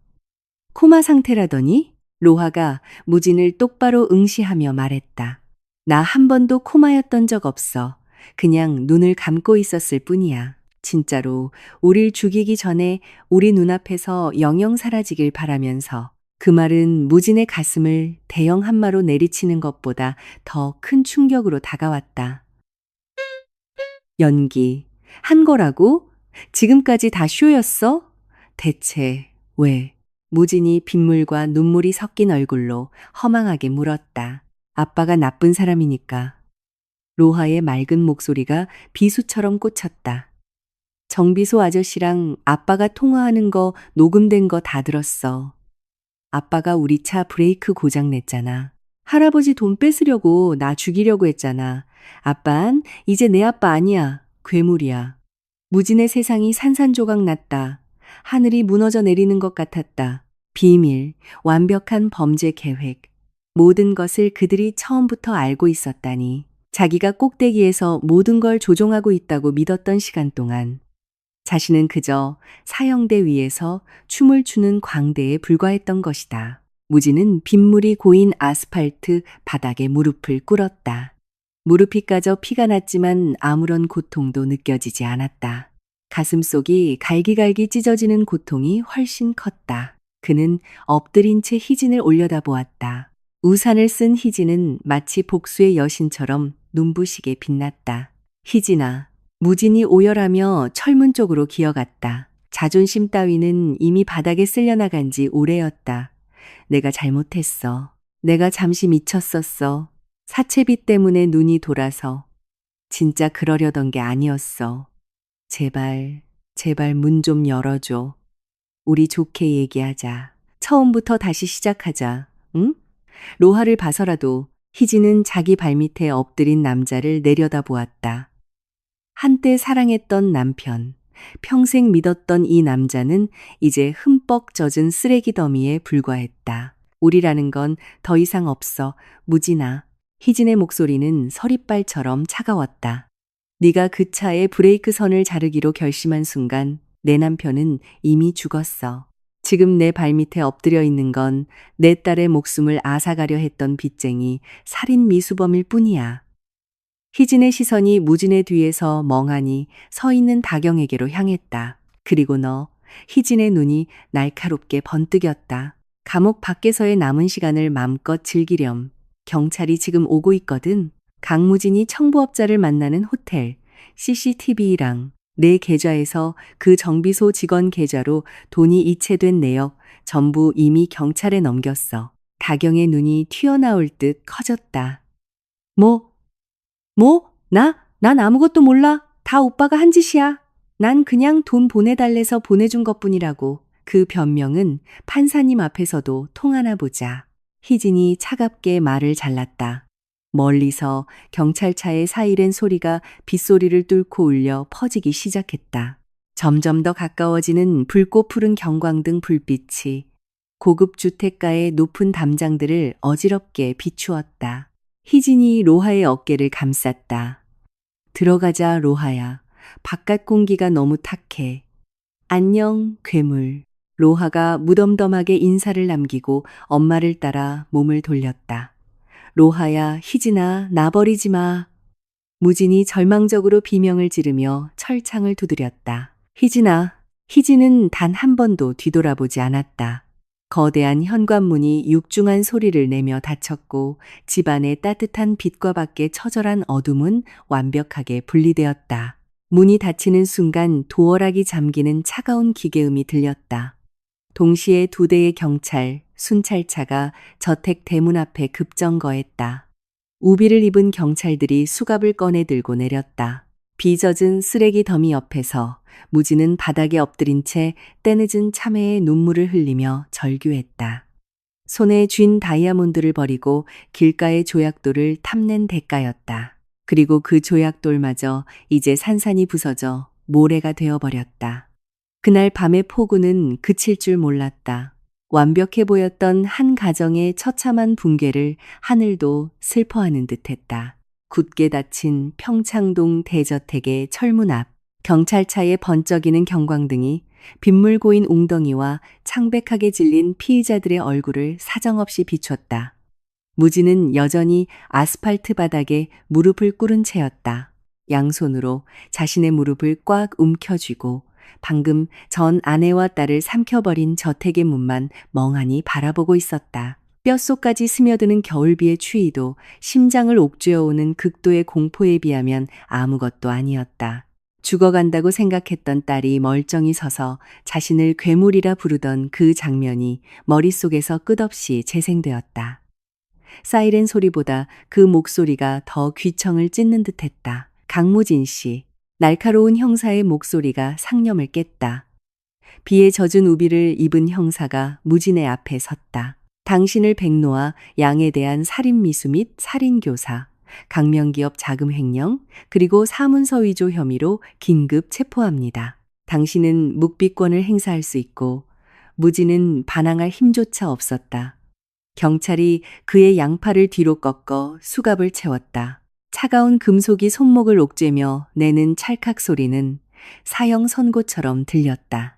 코마 상태라더니? 로하가 무진을 똑바로 응시하며 말했다. 나 한 번도 코마였던 적 없어. 그냥 눈을 감고 있었을 뿐이야. 진짜로 우릴 죽이기 전에 우리 눈앞에서 영영 사라지길 바라면서. 그 말은 무진의 가슴을 대형 한마로 내리치는 것보다 더 큰 충격으로 다가왔다. 연기. 한 거라고? 지금까지 다 쇼였어? 대체 왜? 무진이 빗물과 눈물이 섞인 얼굴로 허망하게 물었다. 아빠가 나쁜 사람이니까. 로하의 맑은 목소리가 비수처럼 꽂혔다. 정비소 아저씨랑 아빠가 통화하는 거 녹음된 거 다 들었어. 아빠가 우리 차 브레이크 고장 냈잖아. 할아버지 돈 뺏으려고 나 죽이려고 했잖아. 아빤 이제 내 아빠 아니야. 괴물이야. 무진의 세상이 산산조각 났다. 하늘이 무너져 내리는 것 같았다. 비밀, 완벽한 범죄 계획. 모든 것을 그들이 처음부터 알고 있었다니. 자기가 꼭대기에서 모든 걸 조종하고 있다고 믿었던 시간 동안 자신은 그저 사형대 위에서 춤을 추는 광대에 불과했던 것이다. 무진은 빗물이 고인 아스팔트 바닥에 무릎을 꿇었다. 무릎이 까져 피가 났지만 아무런 고통도 느껴지지 않았다. 가슴속이 갈기갈기 찢어지는 고통이 훨씬 컸다. 그는 엎드린 채 희진을 올려다보았다. 우산을 쓴 희진은 마치 복수의 여신처럼 눈부시게 빛났다. 희진아. 무진이 오열하며 철문 쪽으로 기어갔다. 자존심 따위는 이미 바닥에 쓸려나간 지 오래였다. 내가 잘못했어. 내가 잠시 미쳤었어. 사채비 때문에 눈이 돌아서. 진짜 그러려던 게 아니었어. 제발, 제발 문 좀 열어줘. 우리 좋게 얘기하자. 처음부터 다시 시작하자. 응? 로하를 봐서라도 희진은 자기 발밑에 엎드린 남자를 내려다보았다. 한때 사랑했던 남편, 평생 믿었던 이 남자는 이제 흠뻑 젖은 쓰레기 더미에 불과했다. 우리라는 건 더 이상 없어, 무진아. 희진의 목소리는 서리빨처럼 차가웠다. 네가 그 차의 브레이크 선을 자르기로 결심한 순간 내 남편은 이미 죽었어. 지금 내 발밑에 엎드려 있는 건 내 딸의 목숨을 앗아가려 했던 빚쟁이 살인 미수범일 뿐이야. 희진의 시선이 무진의 뒤에서 멍하니 서 있는 다경에게로 향했다. 그리고 너, 희진의 눈이 날카롭게 번뜩였다. 감옥 밖에서의 남은 시간을 맘껏 즐기렴. 경찰이 지금 오고 있거든. 강무진이 청부업자를 만나는 호텔, CCTV랑 내 계좌에서 그 정비소 직원 계좌로 돈이 이체된 내역 전부 이미 경찰에 넘겼어. 다경의 눈이 튀어나올 듯 커졌다. 난 아무것도 몰라. 다 오빠가 한 짓이야. 난 그냥 돈 보내달래서 보내준 것뿐이라고. 그 변명은 판사님 앞에서도 통하나 보자. 희진이 차갑게 말을 잘랐다. 멀리서 경찰차의 사이렌 소리가 빗소리를 뚫고 울려 퍼지기 시작했다. 점점 더 가까워지는 붉고 푸른 경광등 불빛이 고급 주택가의 높은 담장들을 어지럽게 비추었다. 희진이 로하의 어깨를 감쌌다. 들어가자, 로하야. 바깥 공기가 너무 탁해. 안녕, 괴물. 로하가 무덤덤하게 인사를 남기고 엄마를 따라 몸을 돌렸다. 로하야, 희진아, 나 버리지 마. 무진이 절망적으로 비명을 지르며 철창을 두드렸다. 희진아, 희진은 단 한 번도 뒤돌아보지 않았다. 거대한 현관문이 육중한 소리를 내며 닫혔고 집안의 따뜻한 빛과 밖의 처절한 어둠은 완벽하게 분리되었다. 문이 닫히는 순간 도어락이 잠기는 차가운 기계음이 들렸다. 동시에 2대의 경찰, 순찰차가 저택 대문 앞에 급정거했다. 우비를 입은 경찰들이 수갑을 꺼내 들고 내렸다. 비젖은 쓰레기 더미 옆에서 무진은 바닥에 엎드린 채 때늦은 참회의 눈물을 흘리며 절규했다. 손에 쥔 다이아몬드를 버리고 길가의 조약돌을 탐낸 대가였다. 그리고 그 조약돌마저 이제 산산이 부서져 모래가 되어버렸다. 그날 밤의 폭우는 그칠 줄 몰랐다. 완벽해 보였던 한 가정의 처참한 붕괴를 하늘도 슬퍼하는 듯했다. 굳게 닫힌 평창동 대저택의 철문 앞, 경찰차에 번쩍이는 경광등이 빗물 고인 웅덩이와 창백하게 질린 피의자들의 얼굴을 사정없이 비췄다. 무진은 여전히 아스팔트 바닥에 무릎을 꿇은 채였다. 양손으로 자신의 무릎을 꽉 움켜쥐고 방금 전 아내와 딸을 삼켜버린 저택의 문만 멍하니 바라보고 있었다. 뼛속까지 스며드는 겨울비의 추위도 심장을 옥죄어오는 극도의 공포에 비하면 아무것도 아니었다. 죽어간다고 생각했던 딸이 멀쩡히 서서 자신을 괴물이라 부르던 그 장면이 머릿속에서 끝없이 재생되었다. 사이렌 소리보다 그 목소리가 더 귀청을 찢는 듯했다. 강무진 씨. 날카로운 형사의 목소리가 상념을 깼다. 비에 젖은 우비를 입은 형사가 무진의 앞에 섰다. 당신을 백로와 양에 대한 살인미수 및 살인교사, 강명기업 자금 횡령, 그리고 사문서 위조 혐의로 긴급 체포합니다. 당신은 묵비권을 행사할 수 있고 무진은 반항할 힘조차 없었다. 경찰이 그의 양팔을 뒤로 꺾어 수갑을 채웠다. 차가운 금속이 손목을 옥죄며 내는 찰칵 소리는 사형 선고처럼 들렸다.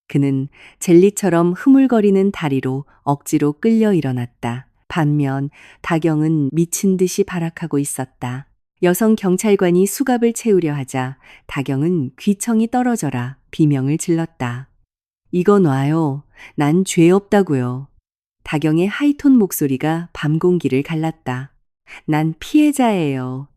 그는 젤리처럼 흐물거리는 다리로 억지로 끌려 일어났다. 반면 다경은 미친 듯이 발악하고 있었다. 여성 경찰관이 수갑을 채우려 하자 다경은 귀청이 떨어져라 비명을 질렀다. 이거 놔요. 난 죄 없다고요. 다경의 하이톤 목소리가 밤 공기를 갈랐다. 난 피해자예요.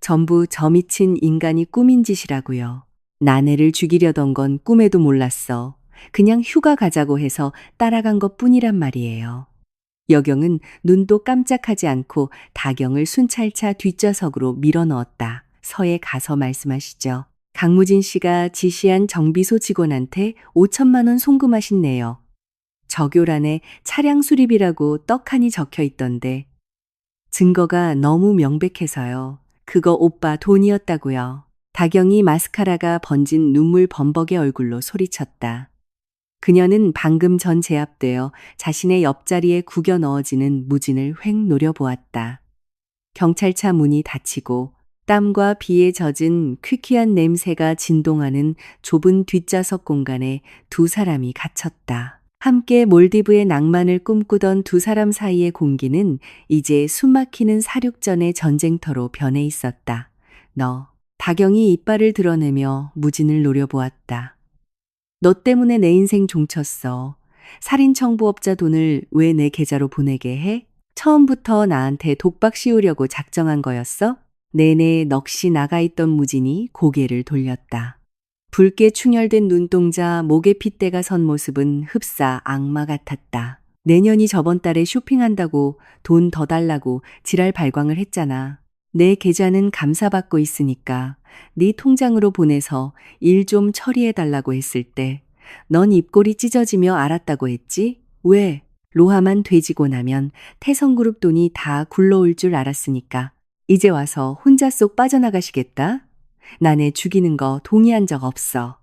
전부 저 미친 인간이 꾸민 짓이라고요. 나네를 죽이려던 건 꿈에도 몰랐어. 그냥 휴가 가자고 해서 따라간 것 뿐이란 말이에요. 여경은 눈도 깜짝하지 않고 다경을 순찰차 뒷좌석으로 밀어넣었다. 서에 가서 말씀하시죠. 강무진 씨가 지시한 정비소 직원한테 5천만 원 송금하신네요. 적요란에 차량 수리비라고 떡하니 적혀 있던데 증거가 너무 명백해서요. 그거 오빠 돈이었다고요. 다경이 마스카라가 번진 눈물 범벅의 얼굴로 소리쳤다. 그녀는 방금 전 제압되어 자신의 옆자리에 구겨 넣어지는 무진을 획 노려보았다. 경찰차 문이 닫히고 땀과 비에 젖은 퀴퀴한 냄새가 진동하는 좁은 뒷좌석 공간에 2 사람이 갇혔다. 함께 몰디브의 낭만을 꿈꾸던 2 사람 사이의 공기는 이제 숨막히는 사륙전의 전쟁터로 변해 있었다. 다경이 이빨을 드러내며 무진을 노려보았다. 너 때문에 내 인생 종쳤어. 살인 청부업자 돈을 왜 내 계좌로 보내게 해? 처음부터 나한테 독박 씌우려고 작정한 거였어? 내내 넋이 나가 있던 무진이 고개를 돌렸다. 붉게 충혈된 눈동자, 목에 핏대가 선 모습은 흡사 악마 같았다. 내년이 저번 달에 쇼핑한다고 돈 더 달라고 지랄 발광을 했잖아. 내 계좌는 감사받고 있으니까 네 통장으로 보내서 일 좀 처리해달라고 했을 때 넌 입꼬리 찢어지며 알았다고 했지? 왜? 로하만 돼지고 나면 태성그룹 돈이 다 굴러올 줄 알았으니까 이제 와서 혼자 쏙 빠져나가시겠다? 나 애 죽이는 거 동의한 적 없어.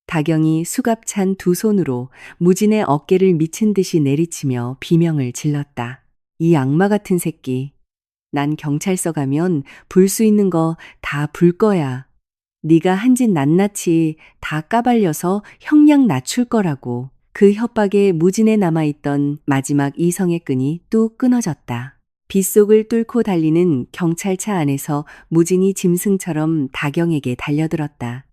다경이 수갑찬 두 손으로 무진의 어깨를 미친 듯이 내리치며 비명을 질렀다. 이 악마 같은 새끼. 난 경찰서 가면 불 수 있는 거 다 불 거야. 네가 한 짓 낱낱이 다 까발려서 형량 낮출 거라고. 그 협박에 무진에 남아있던 마지막 이성의 끈이 뚝 끊어졌다. 빗속을 뚫고 달리는 경찰차 안에서 무진이 짐승처럼 다경에게 달려들었다.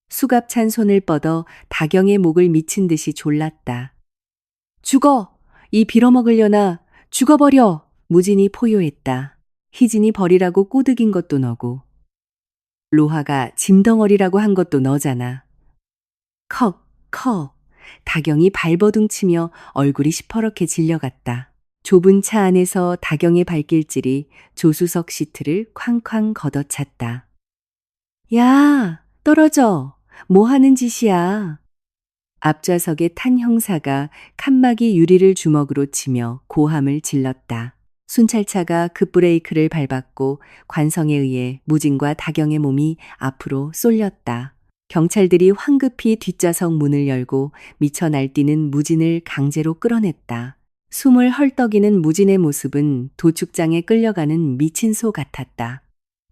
수갑찬 손을 뻗어 다경의 목을 미친 듯이 졸랐다. 죽어! 이 빌어먹으려나! 죽어버려! 무진이 포효했다. 희진이 버리라고 꼬드긴 것도 너고. 로하가 짐덩어리라고 한 것도 너잖아. 컥, 컥. 다경이 발버둥치며 얼굴이 시퍼렇게 질려갔다. 좁은 차 안에서 다경의 발길질이 조수석 시트를 쾅쾅 걷어찼다. 야, 떨어져. 뭐 하는 짓이야. 앞좌석에 탄 형사가 칸막이 유리를 주먹으로 치며 고함을 질렀다. 순찰차가 급브레이크를 밟았고 관성에 의해 무진과 다경의 몸이 앞으로 쏠렸다. 경찰들이 황급히 뒷좌석 문을 열고 미쳐 날뛰는 무진을 강제로 끌어냈다. 숨을 헐떡이는 무진의 모습은 도축장에 끌려가는 미친 소 같았다.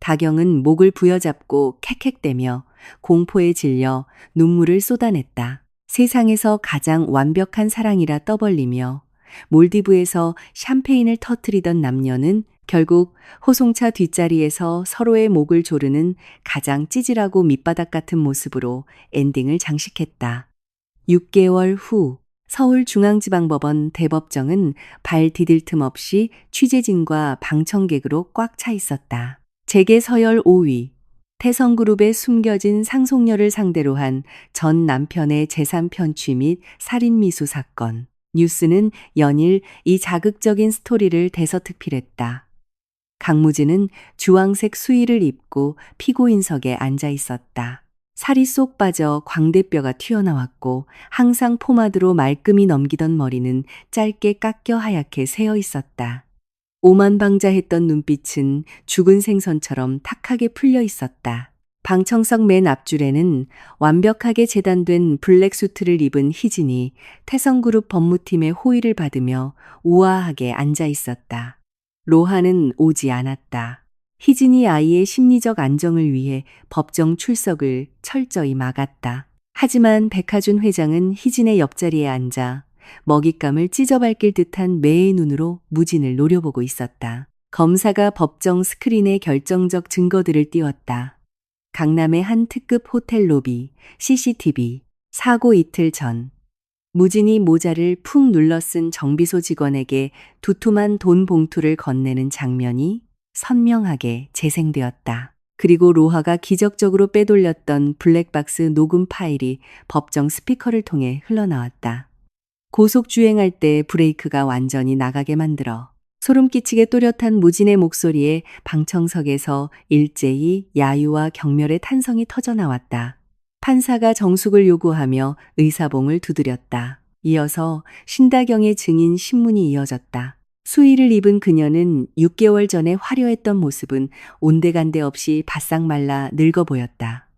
다경은 목을 부여잡고 캑캑대며 공포에 질려 눈물을 쏟아냈다. 세상에서 가장 완벽한 사랑이라 떠벌리며 몰디브에서 샴페인을 터뜨리던 남녀는 결국 호송차 뒷자리에서 서로의 목을 조르는 가장 찌질하고 밑바닥 같은 모습으로 엔딩을 장식했다. 6개월 후 서울중앙지방법원 대법정은 발 디딜 틈 없이 취재진과 방청객으로 꽉 차 있었다. 재계 서열 5위. 태성그룹의 숨겨진 상속녀를 상대로 한 전 남편의 재산 편취 및 살인미수 사건. 뉴스는 연일 이 자극적인 스토리를 대서특필했다. 강무진은 주황색 수의를 입고 피고인석에 앉아 있었다. 살이 쏙 빠져 광대뼈가 튀어나왔고 항상 포마드로 말끔히 넘기던 머리는 짧게 깎여 하얗게 새어 있었다. 오만방자했던 눈빛은 죽은 생선처럼 탁하게 풀려 있었다. 방청석 맨 앞줄에는 완벽하게 재단된 블랙 수트를 입은 희진이 태성그룹 법무팀의 호의를 받으며 우아하게 앉아 있었다. 로하는 오지 않았다. 희진이 아이의 심리적 안정을 위해 법정 출석을 철저히 막았다. 하지만 백하준 회장은 희진의 옆자리에 앉아 먹잇감을 찢어밟길 듯한 매의 눈으로 무진을 노려보고 있었다. 검사가 법정 스크린에 결정적 증거들을 띄웠다. 강남의 한 특급 호텔 로비, CCTV, 사고 이틀 전. 무진이 모자를 푹 눌러 쓴 정비소 직원에게 두툼한 돈 봉투를 건네는 장면이 선명하게 재생되었다. 그리고 로하가 기적적으로 빼돌렸던 블랙박스 녹음 파일이 법정 스피커를 통해 흘러나왔다. 고속주행할 때 브레이크가 완전히 나가게 만들어 소름 끼치게 또렷한 무진의 목소리에 방청석에서 일제히 야유와 경멸의 탄성이 터져나왔다. 판사가 정숙을 요구하며 의사봉을 두드렸다. 이어서 신다경의 증인 신문이 이어졌다. 수의를 입은 그녀는 6개월 전에 화려했던 모습은 온데간데 없이 바싹 말라 늙어 보였다.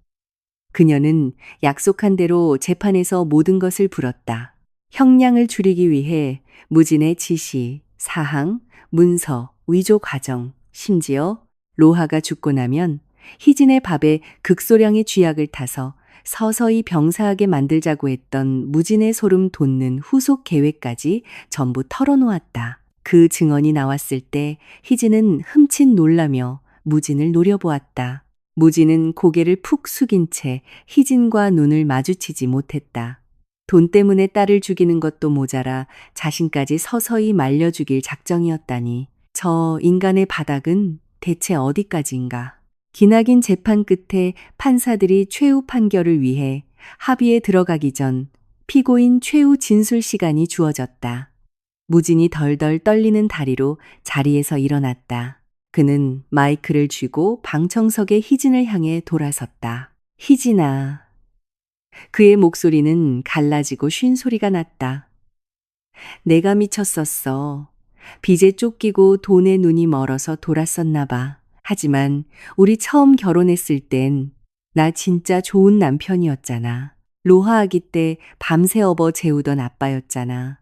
그녀는 약속한 대로 재판에서 모든 것을 불었다. 형량을 줄이기 위해 무진의 지시, 사항, 문서, 위조 과정, 심지어 로하가 죽고 나면 희진의 밥에 극소량의 쥐약을 타서 서서히 병사하게 만들자고 했던 무진의 소름 돋는 후속 계획까지 전부 털어놓았다. 그 증언이 나왔을 때 희진은 흠칫 놀라며 무진을 노려보았다. 무진은 고개를 푹 숙인 채 희진과 눈을 마주치지 못했다. 돈 때문에 딸을 죽이는 것도 모자라 자신까지 서서히 말려 죽일 작정이었다니. 저 인간의 바닥은 대체 어디까지인가. 기나긴 재판 끝에 판사들이 최후 판결을 위해 합의에 들어가기 전 피고인 최후 진술 시간이 주어졌다. 무진이 덜덜 떨리는 다리로 자리에서 일어났다. 그는 마이크를 쥐고 방청석의 희진을 향해 돌아섰다. 희진아. 그의 목소리는 갈라지고 쉰 소리가 났다. 내가 미쳤었어. 빚에 쫓기고 돈에 눈이 멀어서 돌았었나 봐. 하지만 우리 처음 결혼했을 땐 나 진짜 좋은 남편이었잖아. 로하 아기 때 밤새 업어 재우던 아빠였잖아.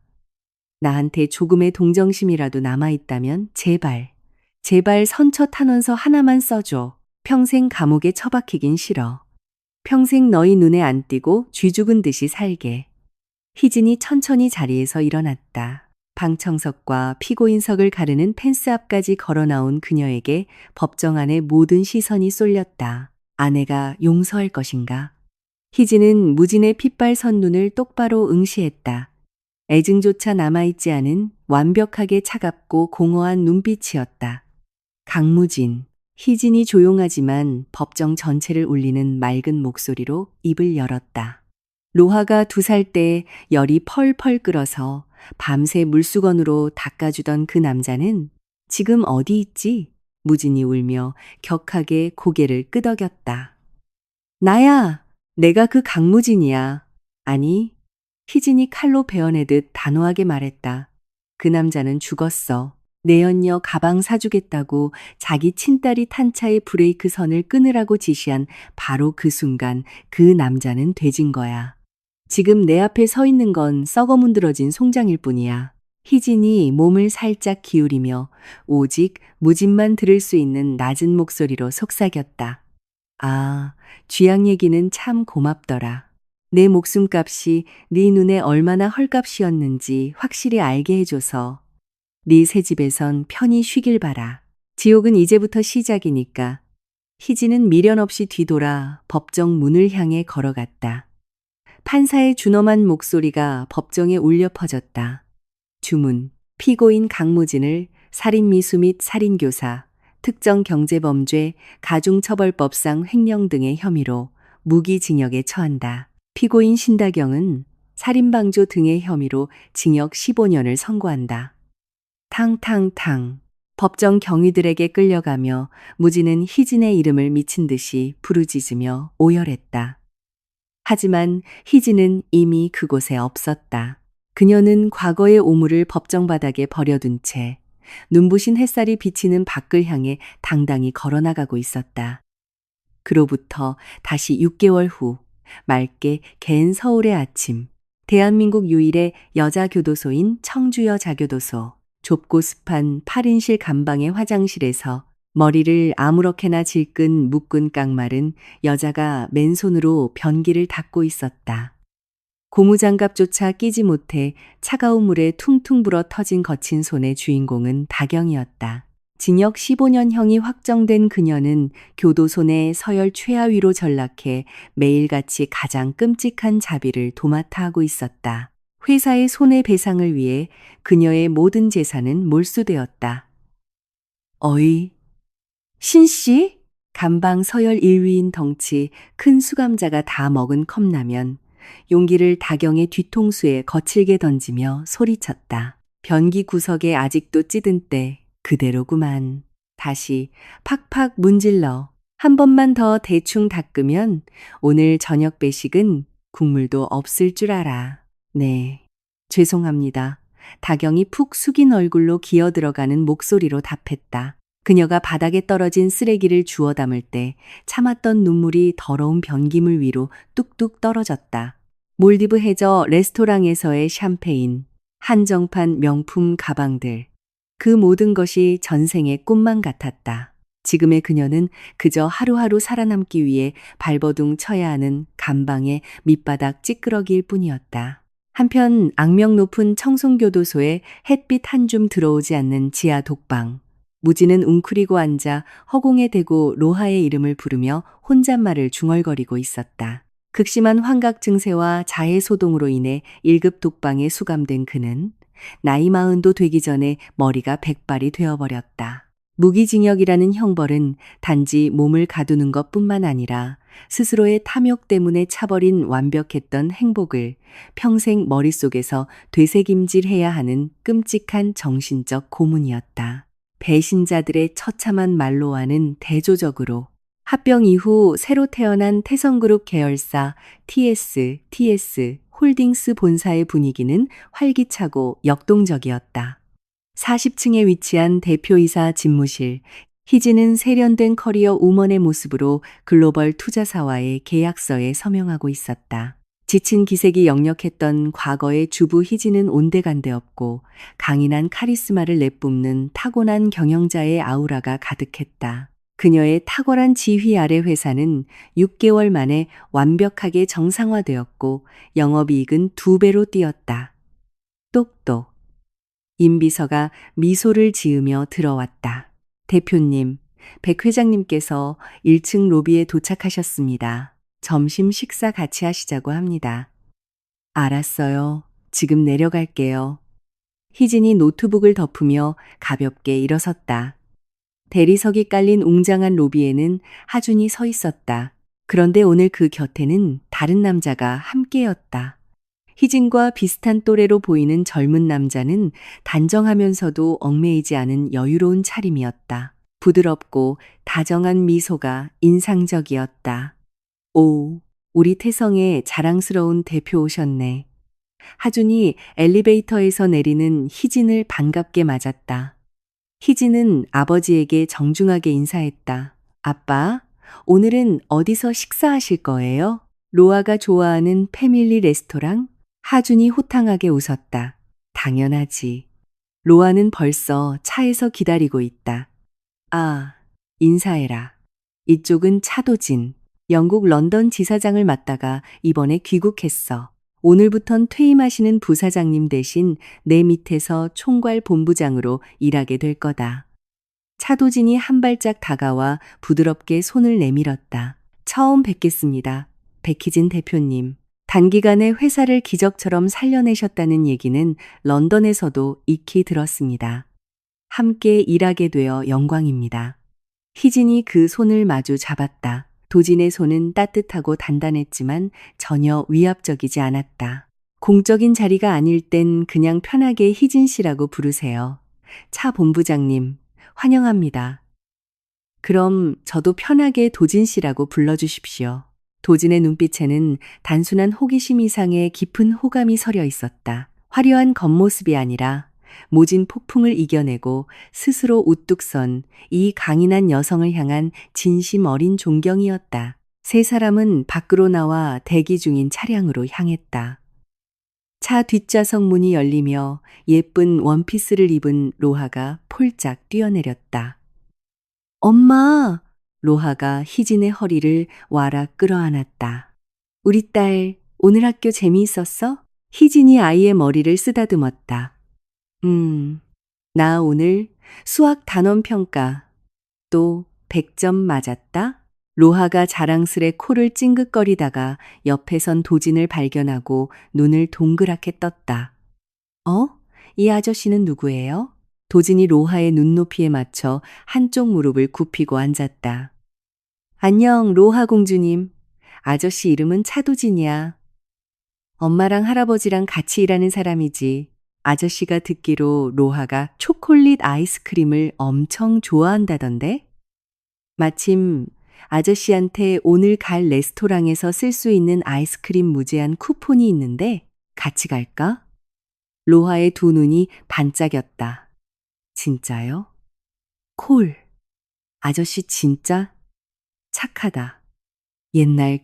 나한테 조금의 동정심이라도 남아있다면 제발 선처 탄원서 하나만 써줘. 평생 감옥에 처박히긴 싫어. 평생 너희 눈에 안 띄고 쥐 죽은 듯이 살게. 희진이 천천히 자리에서 일어났다. 방청석과 피고인석을 가르는 펜스 앞까지 걸어 나온 그녀에게 법정 안의 모든 시선이 쏠렸다. 아내가 용서할 것인가? 희진은 무진의 핏발 선눈을 똑바로 응시했다. 애증조차 남아있지 않은 완벽하게 차갑고 공허한 눈빛이었다. 강무진. 희진이 조용하지만 법정 전체를 울리는 맑은 목소리로 입을 열었다. 로하가 2살 때 열이 펄펄 끓어서 밤새 물수건으로 닦아주던 그 남자는 지금 어디 있지? 무진이 울며 격하게 고개를 끄덕였다. 나야! 내가 그 강무진이야. 아니, 희진이 칼로 베어내듯 단호하게 말했다. 그 남자는 죽었어. 내 연녀 가방 사주겠다고 자기 친딸이 탄 차의 브레이크 선을 끊으라고 지시한 바로 그 순간 그 남자는 돼진 거야. 지금 내 앞에 서 있는 건 썩어 문드러진 송장일 뿐이야. 희진이 몸을 살짝 기울이며 오직 무진만 들을 수 있는 낮은 목소리로 속삭였다. 아, 쥐약 얘기는 참 고맙더라. 내 목숨값이 네 눈에 얼마나 헐값이었는지 확실히 알게 해줘서 네 새집에선 편히 쉬길 바라. 지옥은 이제부터 시작이니까. 희진은 미련 없이 뒤돌아 법정 문을 향해 걸어갔다. 판사의 준엄한 목소리가 법정에 울려 퍼졌다. 주문, 피고인 강무진을 살인미수 및 살인교사, 특정 경제범죄, 가중처벌법상 횡령 등의 혐의로 무기징역에 처한다. 피고인 신다경은 살인방조 등의 혐의로 징역 15년을 선고한다. 탕탕탕. 법정 경위들에게 끌려가며 무진은 희진의 이름을 미친 듯이 부르짖으며 오열했다. 하지만 희진은 이미 그곳에 없었다. 그녀는 과거의 오물을 법정 바닥에 버려둔 채 눈부신 햇살이 비치는 밖을 향해 당당히 걸어나가고 있었다. 그로부터 다시 6개월 후 맑게 갠 서울의 아침. 대한민국 유일의 여자 교도소인 청주여자교도소. 좁고 습한 8인실 감방의 화장실에서 머리를 아무렇게나 질끈 묶은 깡마른 여자가 맨손으로 변기를 닦고 있었다. 고무장갑조차 끼지 못해 차가운 물에 퉁퉁 불어 터진 거친 손의 주인공은 다경이었다. 징역 15년형이 확정된 그녀는 교도소 내 서열 최하위로 전락해 매일같이 가장 끔찍한 자비를 도맡아 하고 있었다. 회사의 손해배상을 위해 그녀의 모든 재산은 몰수되었다. 어이, 신씨? 감방 서열 1위인 덩치 큰 수감자가 다 먹은 컵라면, 용기를 다경의 뒤통수에 거칠게 던지며 소리쳤다. 변기 구석에 아직도 찌든 때 그대로구만. 다시 팍팍 문질러. 한 번만 더 대충 닦으면 오늘 저녁 배식은 국물도 없을 줄 알아. 네, 죄송합니다. 다경이 푹 숙인 얼굴로 기어 들어가는 목소리로 답했다. 그녀가 바닥에 떨어진 쓰레기를 주워 담을 때 참았던 눈물이 더러운 변기물 위로 뚝뚝 떨어졌다. 몰디브 해저 레스토랑에서의 샴페인, 한정판 명품 가방들. 그 모든 것이 전생의 꿈만 같았다. 지금의 그녀는 그저 하루하루 살아남기 위해 발버둥 쳐야 하는 감방의 밑바닥 찌끄러기일 뿐이었다. 한편 악명 높은 청송교도소에 햇빛 한 줌 들어오지 않는 지하 독방. 무진은 웅크리고 앉아 허공에 대고 로하의 이름을 부르며 혼잣말을 중얼거리고 있었다. 극심한 환각 증세와 자해 소동으로 인해 1급 독방에 수감된 그는 나이 40도 되기 전에 머리가 백발이 되어버렸다. 무기징역이라는 형벌은 단지 몸을 가두는 것뿐만 아니라 스스로의 탐욕 때문에 차버린 완벽했던 행복을 평생 머릿속에서 되새김질해야 하는 끔찍한 정신적 고문이었다. 배신자들의 처참한 말로와는 대조적으로 합병 이후 새로 태어난 태성그룹 계열사 TS 홀딩스 본사의 분위기는 활기차고 역동적이었다. 40층에 위치한 대표이사 집무실, 희진은 세련된 커리어 우먼의 모습으로 글로벌 투자사와의 계약서에 서명하고 있었다. 지친 기색이 역력했던 과거의 주부 희진은 온데간데 없고 강인한 카리스마를 내뿜는 타고난 경영자의 아우라가 가득했다. 그녀의 탁월한 지휘 아래 회사는 6개월 만에 완벽하게 정상화되었고 영업이익은 2배로 뛰었다. 똑똑. 임비서가 미소를 지으며 들어왔다. 대표님, 백 회장님께서 1층 로비에 도착하셨습니다. 점심 식사 같이 하시자고 합니다. 알았어요. 지금 내려갈게요. 희진이 노트북을 덮으며 가볍게 일어섰다. 대리석이 깔린 웅장한 로비에는 하준이 서 있었다. 그런데 오늘 그 곁에는 다른 남자가 함께였다. 희진과 비슷한 또래로 보이는 젊은 남자는 단정하면서도 얽매이지 않은 여유로운 차림이었다. 부드럽고 다정한 미소가 인상적이었다. 오, 우리 태성의 자랑스러운 대표 오셨네. 하준이 엘리베이터에서 내리는 희진을 반갑게 맞았다. 희진은 아버지에게 정중하게 인사했다. 아빠, 오늘은 어디서 식사하실 거예요? 로아가 좋아하는 패밀리 레스토랑? 하준이 호탕하게 웃었다. 당연하지. 로아는 벌써 차에서 기다리고 있다. 아, 인사해라. 이쪽은 차도진. 영국 런던 지사장을 맡다가 이번에 귀국했어. 오늘부턴 퇴임하시는 부사장님 대신 내 밑에서 총괄 본부장으로 일하게 될 거다. 차도진이 한 발짝 다가와 부드럽게 손을 내밀었다. 처음 뵙겠습니다. 백희진 대표님. 단기간에 회사를 기적처럼 살려내셨다는 얘기는 런던에서도 익히 들었습니다. 함께 일하게 되어 영광입니다. 희진이 그 손을 마주 잡았다. 도진의 손은 따뜻하고 단단했지만 전혀 위압적이지 않았다. 공적인 자리가 아닐 땐 그냥 편하게 희진 씨라고 부르세요. 차 본부장님, 환영합니다. 그럼 저도 편하게 도진 씨라고 불러주십시오. 도진의 눈빛에는 단순한 호기심 이상의 깊은 호감이 서려 있었다. 화려한 겉모습이 아니라 모진 폭풍을 이겨내고 스스로 우뚝 선 이 강인한 여성을 향한 진심 어린 존경이었다. 세 사람은 밖으로 나와 대기 중인 차량으로 향했다. 차 뒷좌석 문이 열리며 예쁜 원피스를 입은 로하가 폴짝 뛰어내렸다. 엄마! 로하가 희진의 허리를 와락 끌어안았다. 우리 딸, 오늘 학교 재미있었어? 희진이 아이의 머리를 쓰다듬었다. 나 오늘 수학 단원 평가 또 100점 맞았다? 로하가 자랑스레 코를 찡긋거리다가 옆에 선 도진을 발견하고 눈을 동그랗게 떴다. 어? 이 아저씨는 누구예요? 도진이 로하의 눈높이에 맞춰 한쪽 무릎을 굽히고 앉았다. 안녕, 로하 공주님. 아저씨 이름은 차도진이야. 엄마랑 할아버지랑 같이 일하는 사람이지. 아저씨가 듣기로 로하가 초콜릿 아이스크림을 엄청 좋아한다던데? 마침 아저씨한테 오늘 갈 레스토랑에서 쓸 수 있는 아이스크림 무제한 쿠폰이 있는데 같이 갈까? 로하의 두 눈이 반짝였다. 진짜요? 콜. 아저씨 진짜 착하다. 옛날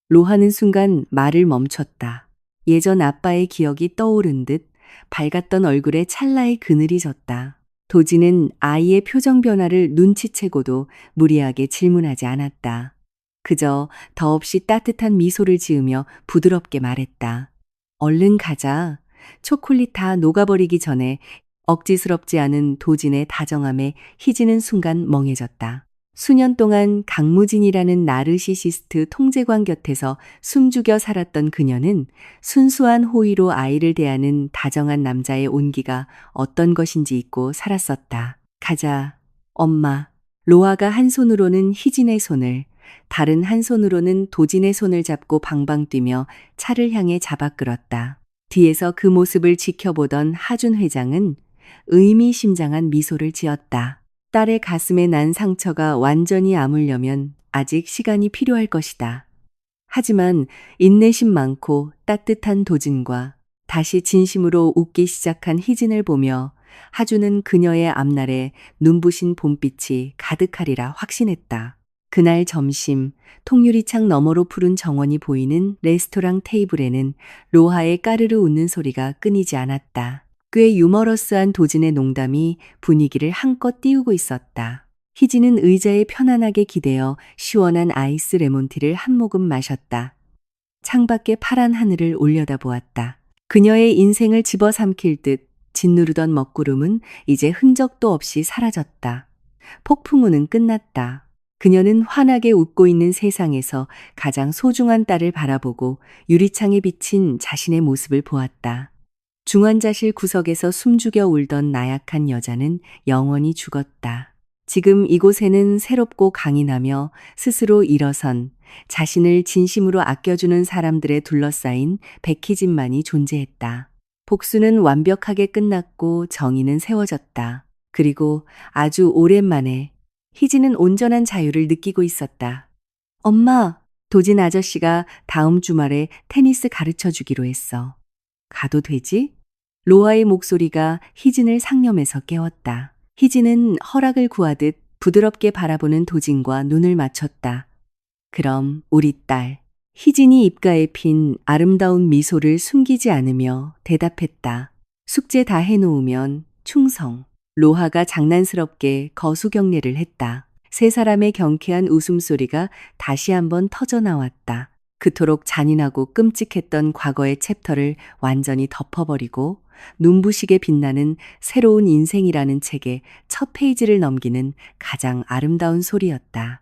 로하는 순간 말을 멈췄다. 예전 아빠의 기억이 떠오른 듯 밝았던 얼굴에 찰나의 그늘이 졌다. 도진은 아이의 표정 변화를 눈치채고도 무리하게 질문하지 않았다. 그저 더없이 따뜻한 미소를 지으며 부드럽게 말했다. 얼른 가자. 초콜릿 다 녹아버리기 전에. 억지스럽지 않은 도진의 다정함에 희진은 순간 멍해졌다. 수년 동안 강무진이라는 나르시시스트 통제관 곁에서 숨죽여 살았던 그녀는 순수한 호의로 아이를 대하는 다정한 남자의 온기가 어떤 것인지 잊고 살았었다. 가자, 엄마. 로아가 한 손으로는 희진의 손을, 다른 한 손으로는 도진의 손을 잡고 방방 뛰며 차를 향해 잡아 끌었다. 뒤에서 그 모습을 지켜보던 하준 회장은 의미심장한 미소를 지었다. 딸의 가슴에 난 상처가 완전히 아물려면 아직 시간이 필요할 것이다. 하지만 인내심 많고 따뜻한 도진과 다시 진심으로 웃기 시작한 희진을 보며 하준은 그녀의 앞날에 눈부신 봄빛이 가득하리라 확신했다. 그날 점심, 통유리창 너머로 푸른 정원이 보이는 레스토랑 테이블에는 로하의 까르르 웃는 소리가 끊이지 않았다. 꽤 유머러스한 도진의 농담이 분위기를 한껏 띄우고 있었다. 희진은 의자에 편안하게 기대어 시원한 아이스 레몬티를 한 모금 마셨다. 창밖의 파란 하늘을 올려다보았다. 그녀의 인생을 집어삼킬 듯 짓누르던 먹구름은 이제 흔적도 없이 사라졌다. 폭풍우는 끝났다. 그녀는 환하게 웃고 있는 세상에서 가장 소중한 딸을 바라보고 유리창에 비친 자신의 모습을 보았다. 중환자실 구석에서 숨죽여 울던 나약한 여자는 영원히 죽었다. 지금 이곳에는 새롭고 강인하며 스스로 일어선 자신을 진심으로 아껴주는 사람들에 둘러싸인 백희진만이 존재했다. 복수는 완벽하게 끝났고 정의는 세워졌다. 그리고 아주 오랜만에 희진은 온전한 자유를 느끼고 있었다. 엄마, 도진 아저씨가 다음 주말에 테니스 가르쳐 주기로 했어. 가도 되지? 로아의 목소리가 희진을 상념에서 깨웠다. 희진은 허락을 구하듯 부드럽게 바라보는 도진과 눈을 맞췄다. 그럼 우리 딸. 희진이 입가에 핀 아름다운 미소를 숨기지 않으며 대답했다. 숙제 다 해놓으면 충성. 로하가 장난스럽게 거수경례를 했다. 세 사람의 경쾌한 웃음소리가 다시 한번 터져 나왔다. 그토록 잔인하고 끔찍했던 과거의 챕터를 완전히 덮어버리고 눈부시게 빛나는 새로운 인생이라는 책의 첫 페이지를 넘기는 가장 아름다운 소리였다.